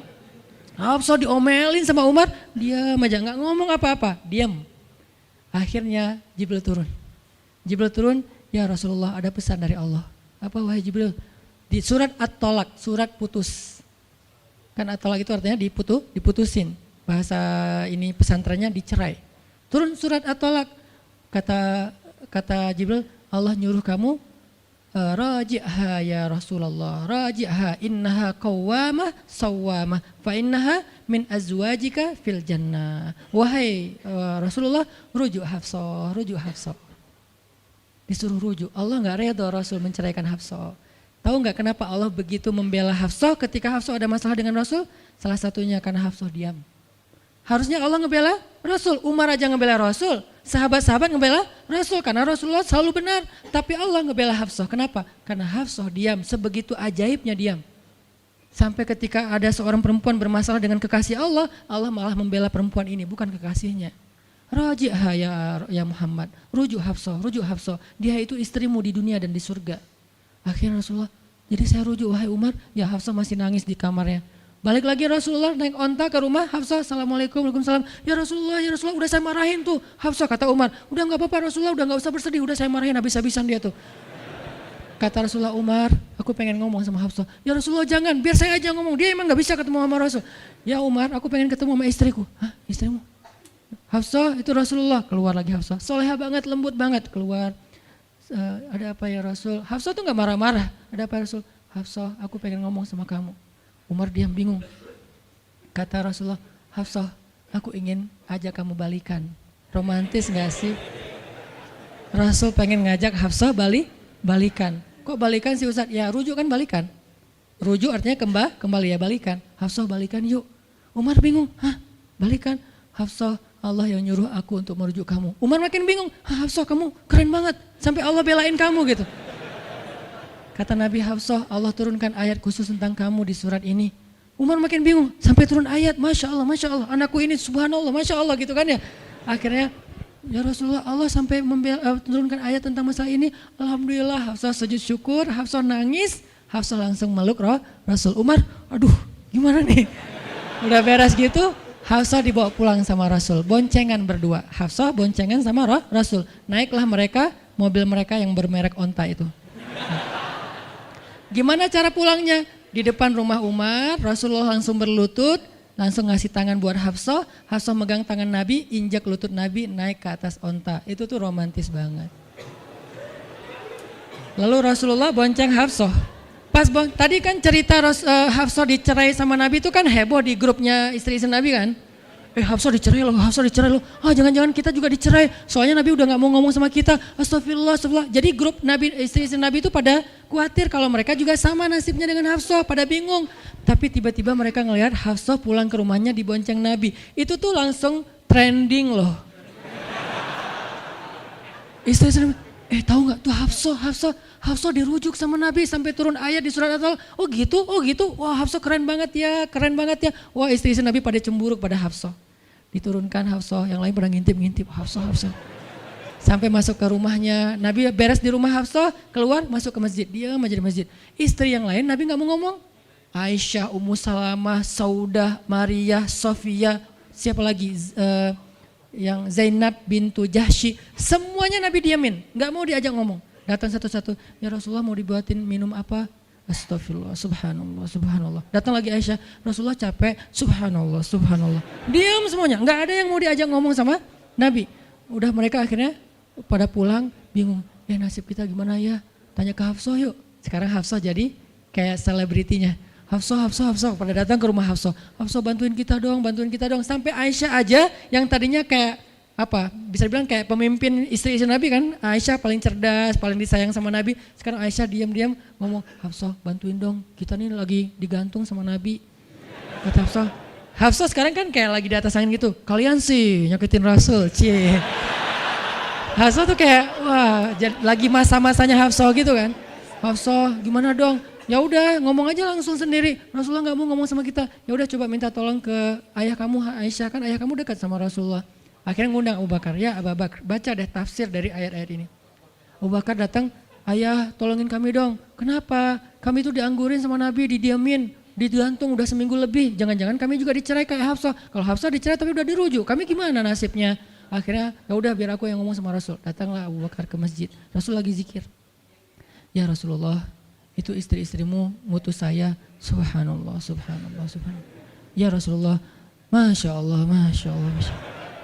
Hafsah diomelin sama Umar, diam aja nggak ngomong apa-apa, diam. Akhirnya Jibril turun. Jibril turun, ya Rasulullah ada pesan dari Allah. Apa wahai Jibril? Di surat At-Tolak, surat putus. Kan At-Tolak itu artinya diputusin. Bahasa ini pesantrennya dicerai. Turun surat At-Tolak, kata Jibril, Allah nyuruh kamu raji'ha ya Rasulullah, raji'ha innaha qawwamah sawwamah fa innaha min azwajika fil jannah. Wahai Rasulullah, rujuk Hafsah. Disuruh rujuk. Allah enggak redha Rasul menceraikan Hafsah. Tahu enggak kenapa Allah begitu membela Hafsah ketika Hafsah ada masalah dengan Rasul? Salah satunya karena Hafsah diam. Harusnya Allah ngebela Rasul, Umar aja ngebela Rasul. Sahabat-sahabat ngebela Rasul karena Rasulullah selalu benar. Tapi Allah ngebela Hafsah. Kenapa? Karena Hafsah diam, sebegitu ajaibnya diam. Sampai ketika ada seorang perempuan bermasalah dengan kekasih Allah, Allah malah membela perempuan ini, bukan kekasihnya. Raji'ha ya Muhammad, rujuk Hafsah. Dia itu istrimu di dunia dan di surga. Akhirnya Rasulullah, jadi saya rujuk, wahai Umar, ya Hafsah masih nangis di kamarnya. Balik lagi Rasulullah naik onta ke rumah Hafsah, Assalamualaikum, Waalaikumsalam. Ya Rasulullah, udah saya marahin tuh. Hafsah kata Umar, udah gak apa-apa Rasulullah, udah gak usah bersedih, udah saya marahin habis-habisan dia tuh. Kata Rasulullah, Umar, aku pengen ngomong sama Hafsah. Ya Rasulullah jangan, biar saya aja ngomong, dia emang gak bisa ketemu sama Rasul. Ya Umar, aku pengen ketemu sama istriku. Hah, istrimu? Hafsah, itu Rasulullah. Keluar lagi Hafsah, soleha banget, lembut banget, keluar. Ada apa ya Rasul? Hafsah tuh gak marah-marah. Ada apa ya Rasul? Hafsah, aku pengen ngomong sama kamu. Umar diam bingung. Kata Rasulullah, Hafsah, aku ingin ajak kamu balikan. Romantis gak sih? Rasul pengen ngajak Hafsah balikan. Kok balikan sih Ustaz? Ya rujuk kan balikan. Rujuk artinya kembali ya balikan. Hafsah balikan yuk. Umar bingung, hah balikan? Hafsah, Allah yang nyuruh aku untuk merujuk kamu. Umar makin bingung, Hafsah kamu keren banget. Sampai Allah belain kamu gitu. Kata Nabi, Hafsah, Allah turunkan ayat khusus tentang kamu di surat ini. Umar makin bingung, sampai turun ayat, Masya Allah, anakku ini subhanallah, Masya Allah gitu kan ya. Akhirnya, ya Rasulullah, Allah sampai turunkan ayat tentang masalah ini. Alhamdulillah, Hafsah sujud syukur, Hafsah nangis, Hafsah langsung meluk Rasul. Umar, aduh gimana nih? Udah beres gitu, Hafsah dibawa pulang sama Rasul, boncengan berdua. Hafsah boncengan sama Rasul. Naiklah mereka, mobil mereka yang bermerek onta itu. Gimana cara pulangnya? Di depan rumah Umar, Rasulullah langsung berlutut, langsung ngasih tangan buat Hafsah. Hafsah megang tangan Nabi, injak lutut Nabi, naik ke atas onta. Itu tuh romantis banget. Lalu Rasulullah bonceng Hafsah. Tadi kan cerita Hafsah dicerai sama Nabi itu kan heboh di grupnya istri-istri Nabi kan. Hafsah dicerai loh. Jangan-jangan kita juga dicerai. Soalnya Nabi udah gak mau ngomong sama kita. Astagfirullah. Jadi grup Nabi, istri-istri Nabi itu pada khawatir kalau mereka juga sama nasibnya dengan Hafsah. Pada bingung. Tapi tiba-tiba mereka ngelihat Hafsah pulang ke rumahnya dibonceng Nabi. Itu tuh langsung trending loh. Istri-istri Nabi, tahu gak tuh Hafsah dirujuk sama Nabi sampai turun ayat di surat At-Talaq. Oh gitu. Wah Hafsah keren banget ya. Wah istri-istri Nabi pada cemburu pada Hafsah. Diturunkan Hafsah, yang lain pada ngintip Hafsah. Sampai masuk ke rumahnya, Nabi beres di rumah Hafsah, keluar masuk ke masjid, dia aja di masjid. Istri yang lain Nabi gak mau ngomong. Aisyah, Ummu Salamah, Saudah, Maria, Sofia, siapa lagi? Yang Zainab bintu Jahsy, semuanya Nabi diamin, gak mau diajak ngomong. Datang satu-satu, ya Rasulullah mau dibuatin minum apa? Astagfirullah, subhanallah. Datang lagi Aisyah, Rasulullah capek, subhanallah. Diam semuanya, gak ada yang mau diajak ngomong sama Nabi. Udah mereka akhirnya pada pulang, bingung, nasib kita gimana ya? Tanya ke Hafsah yuk. Sekarang Hafsah jadi kayak selebritinya. Hafsah, pada datang ke rumah Hafsah. Hafsah bantuin kita dong. Sampai Aisyah aja yang tadinya kayak bisa dibilang kayak pemimpin istri-istri Nabi kan. Aisyah paling cerdas, paling disayang sama Nabi. Sekarang Aisyah diam-diam ngomong, Hafsah bantuin dong, kita nih lagi digantung sama Nabi. Kata Hafsah sekarang kan kayak lagi di atas angin gitu. Kalian sih nyakitin Rasul, cie. Hafsah tuh kayak wah lagi masa-masanya Hafsah gitu kan. Hafsah gimana dong? Ya udah ngomong aja langsung sendiri. Rasulullah nggak mau ngomong sama kita. Ya udah coba minta tolong ke ayah kamu Aisyah, kan ayah kamu dekat sama Rasulullah. Akhirnya ngundang Abu Bakar. Ya Abu Bakar, baca deh tafsir dari ayat-ayat ini. Abu Bakar datang, ayah tolongin kami dong. Kenapa? Kami itu dianggurin sama Nabi, didiamin, digantung udah seminggu lebih. Jangan-jangan kami juga dicerai kayak Hafsah. Kalau Hafsah dicerai tapi udah dirujuk, kami gimana nasibnya? Akhirnya ya udah biar aku yang ngomong sama Rasul. Datanglah Abu Bakar ke masjid. Rasul lagi zikir. Ya Rasulullah, itu istri-istrimu ngutus saya. Subhanallah. Ya Rasulullah, Masya Allah.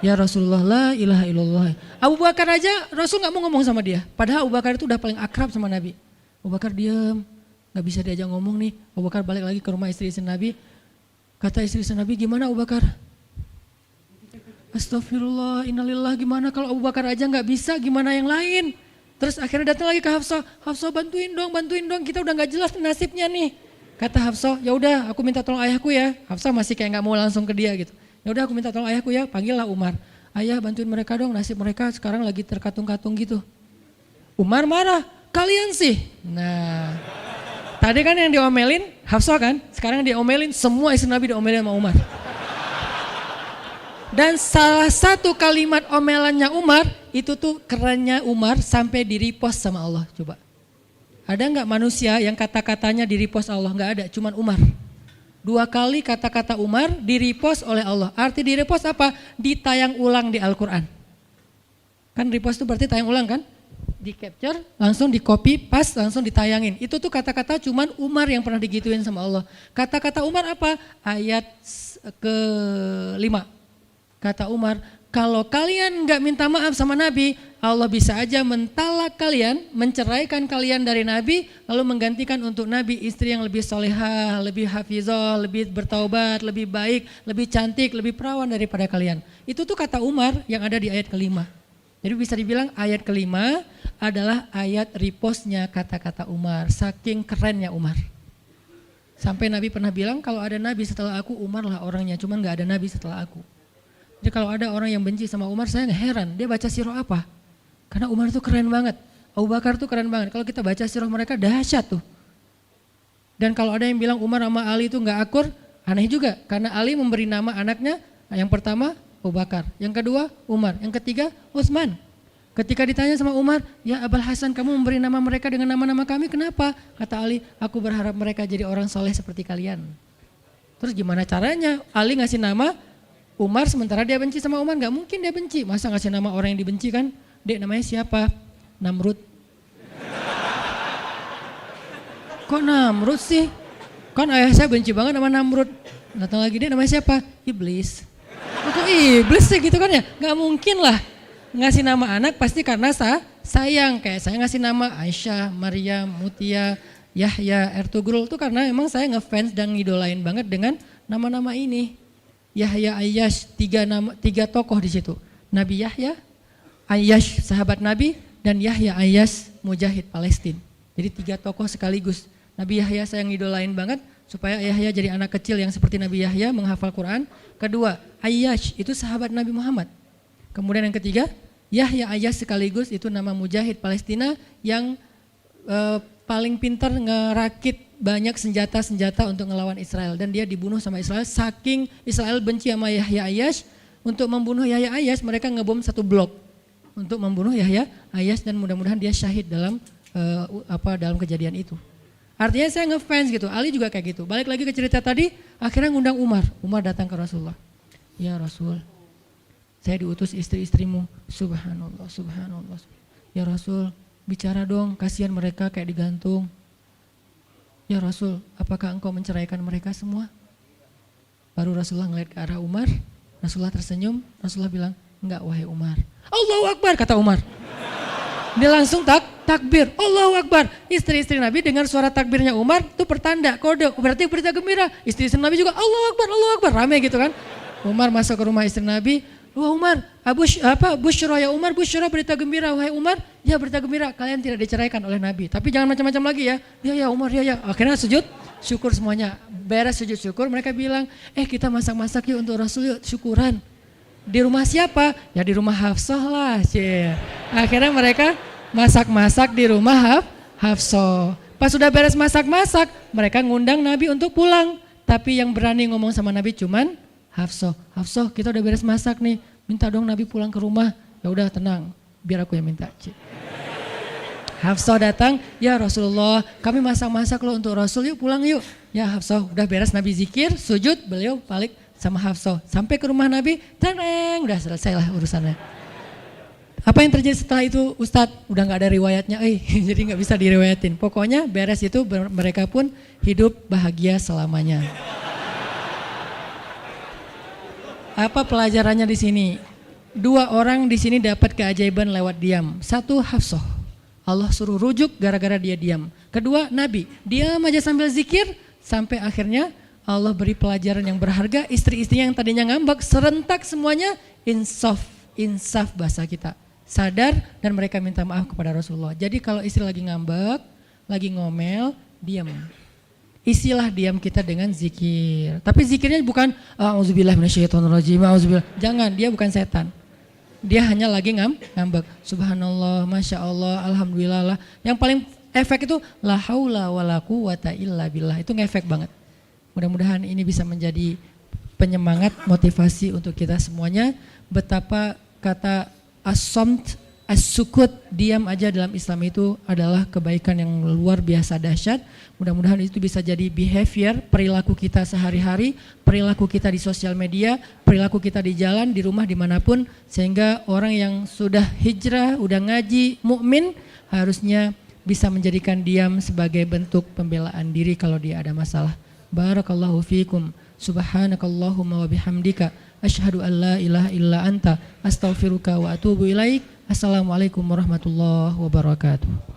Ya Rasulullah, la ilaha illallah. Abu Bakar aja Rasul gak mau ngomong sama dia. Padahal Abu Bakar itu udah paling akrab sama Nabi. Abu Bakar diam, gak bisa diajak ngomong nih. Abu Bakar balik lagi ke rumah istri-istri Nabi. Kata istri-istri Nabi, gimana Abu Bakar? Astagfirullah, innalillah, gimana kalau Abu Bakar aja gak bisa, gimana yang lain? Terus akhirnya datang lagi ke Hafsah. Hafsah bantuin dong, kita udah gak jelas nasibnya nih. Kata Hafsah, ya udah aku minta tolong ayahku ya. Hafsah masih kayak gak mau langsung ke dia gitu. Ya udah aku minta tolong ayahku ya, panggillah Umar. ayah bantuin mereka dong, nasib mereka sekarang lagi terkatung-katung gitu. Umar marah, kalian sih. Nah, tadi kan yang diomelin Hafsah kan, sekarang diomelin semua istri Nabi diomelin sama Umar. Dan salah satu kalimat omelannya Umar, itu tuh kerennya Umar sampai di repost sama Allah. Coba, ada nggak manusia yang kata-katanya di repost Allah? Nggak ada, cuman Umar. 2 kali kata-kata Umar di repost oleh Allah. Arti di repost apa? Ditayang ulang di Al-Quran. Kan repost itu berarti tayang ulang kan? Di capture, langsung di copy, paste, langsung ditayangin. Itu tuh kata-kata cuman Umar yang pernah digituin sama Allah. Kata-kata Umar apa? Ayat ke-5. Kata Umar, kalau kalian nggak minta maaf sama Nabi, Allah bisa aja mentalak kalian, menceraikan kalian dari Nabi, lalu menggantikan untuk Nabi istri yang lebih solehah, lebih hafizah, lebih bertaubat, lebih baik, lebih cantik, lebih perawan daripada kalian. Itu tuh kata Umar yang ada di ayat ke-5. Jadi bisa dibilang ayat ke-5 adalah ayat repostnya kata-kata Umar, saking kerennya Umar. Sampai Nabi pernah bilang kalau ada Nabi setelah aku, Umar lah orangnya, cuman gak ada Nabi setelah aku. Jadi kalau ada orang yang benci sama Umar, saya heran, dia baca sirah apa? Karena Umar tuh keren banget, Abu Bakar tuh keren banget. Kalau kita baca sirah mereka dahsyat tuh. Dan kalau ada yang bilang Umar sama Ali itu gak akur, aneh juga. Karena Ali memberi nama anaknya, yang pertama Abu Bakar, yang kedua Umar, yang ketiga Utsman. Ketika ditanya sama Umar, ya Abul Hasan kamu memberi nama mereka dengan nama-nama kami, kenapa? Kata Ali, aku berharap mereka jadi orang soleh seperti kalian. Terus gimana caranya? Ali ngasih nama Umar sementara dia benci sama Umar, gak mungkin dia benci. Masa ngasih nama orang yang dibenci kan? Dek namanya siapa? Namrud. Kok Namrud sih? Kan ayah saya benci banget sama Namrud. Datang lagi, dek namanya siapa? Iblis. Kok iblis sih gitu kan ya? Gak mungkin lah. Ngasih nama anak pasti karena sayang. Kayak saya ngasih nama Aisyah, Maryam, Mutia, Yahya, Ertugrul. Itu karena memang saya ngefans dan ngidolain banget dengan nama-nama ini. Yahya, Ayyash, 3 tokoh di situ. Nabi Yahya, Ayyash sahabat Nabi, dan Yahya Ayyash mujahid Palestina. Jadi 3 tokoh sekaligus. Nabi Yahya saya ngidolain banget supaya Yahya jadi anak kecil yang seperti Nabi Yahya menghafal Quran. Kedua, Ayyash itu sahabat Nabi Muhammad. Kemudian yang ketiga, Yahya Ayyash sekaligus itu nama mujahid Palestina yang paling pintar ngerakit banyak senjata-senjata untuk ngelawan Israel, dan dia dibunuh sama Israel. Saking Israel benci sama Yahya Ayyash, untuk membunuh Yahya Ayyash mereka ngebom 1 blok untuk membunuh Yahya Ayyash, dan mudah-mudahan dia syahid dalam dalam kejadian itu. Artinya saya ngefans gitu. Ali juga kayak gitu. Balik lagi ke cerita tadi, akhirnya ngundang Umar. Umar datang ke Rasulullah. Ya Rasul, saya diutus istri-istrimu. Subhanallah, subhanallah. Ya Rasul, bicara dong, kasihan mereka kayak digantung. Ya Rasul, apakah engkau menceraikan mereka semua? Baru Rasulullah ngeliat ke arah Umar, Rasulullah tersenyum, Rasulullah bilang, enggak wahai Umar. Allahu Akbar, kata Umar. Dia langsung takbir, Allahu Akbar. Istri-istri Nabi dengar suara takbirnya Umar, itu pertanda, kode, berarti berita gembira. Istri-istri Nabi juga Allahu Akbar, rame gitu kan. Umar masuk ke rumah istri Nabi, wah Umar, busyra ya Umar, busyra berita gembira, wahai Umar, ya berita gembira, kalian tidak diceraikan oleh Nabi. Tapi jangan macam-macam lagi ya. Ya Umar, ya. Akhirnya sujud syukur semuanya. Beres sujud syukur, mereka bilang, kita masak-masak yuk untuk Rasul yuk, syukuran. Di rumah siapa? Ya di rumah Hafsah lah. Akhirnya mereka masak-masak di rumah Hafsah. Pas sudah beres masak-masak, mereka ngundang Nabi untuk pulang. Tapi yang berani ngomong sama Nabi cuman Hafsah, kita udah beres masak nih, minta dong Nabi pulang ke rumah. Ya udah tenang, biar aku yang minta. Hafsah datang, ya Rasulullah, kami masak-masak loh untuk Rasul, yuk pulang yuk. Ya Hafsah, udah beres Nabi zikir, sujud, beliau balik sama Hafsah. Sampai ke rumah Nabi, tenang, udah selesai lah urusannya. Apa yang terjadi setelah itu Ustadz? Udah gak ada riwayatnya, jadi gak bisa diriwayatin. Pokoknya beres itu mereka pun hidup bahagia selamanya. Apa pelajarannya di sini? 2 orang di sini dapat keajaiban lewat diam. 1 Hafsah, Allah suruh rujuk gara-gara dia diam. Kedua Nabi, diam aja sambil zikir sampai akhirnya Allah beri pelajaran yang berharga. Istri-istrinya yang tadinya ngambek serentak semuanya insaf bahasa kita, sadar dan mereka minta maaf kepada Rasulullah. Jadi kalau istri lagi ngambek, lagi ngomel, diam. Isilah diam kita dengan zikir. Tapi zikirnya bukan auzubillah minasyaitonirrajim, auzubillah. Jangan, dia bukan setan. dia hanya lagi ngambek. Subhanallah, Masya Allah, Alhamdulillah lah. Yang paling efek itu la haula wala quwata illa billah. Itu ngefek banget. Mudah-mudahan ini bisa menjadi penyemangat, motivasi untuk kita semuanya. Betapa kata as-samt, as-sukut, diam aja dalam Islam itu adalah kebaikan yang luar biasa dahsyat. Mudah-mudahan itu bisa jadi behavior, perilaku kita sehari-hari, perilaku kita di sosial media, perilaku kita di jalan, di rumah, dimanapun. Sehingga orang yang sudah hijrah, udah ngaji, mukmin, harusnya bisa menjadikan diam sebagai bentuk pembelaan diri kalau dia ada masalah. Barakallahu fiikum. Subhanakallahumma wa bihamdika asyhadu an la ilaha illa anta astaghfiruka wa atubu ilaik. Assalamualaikum warahmatullahi wabarakatuh.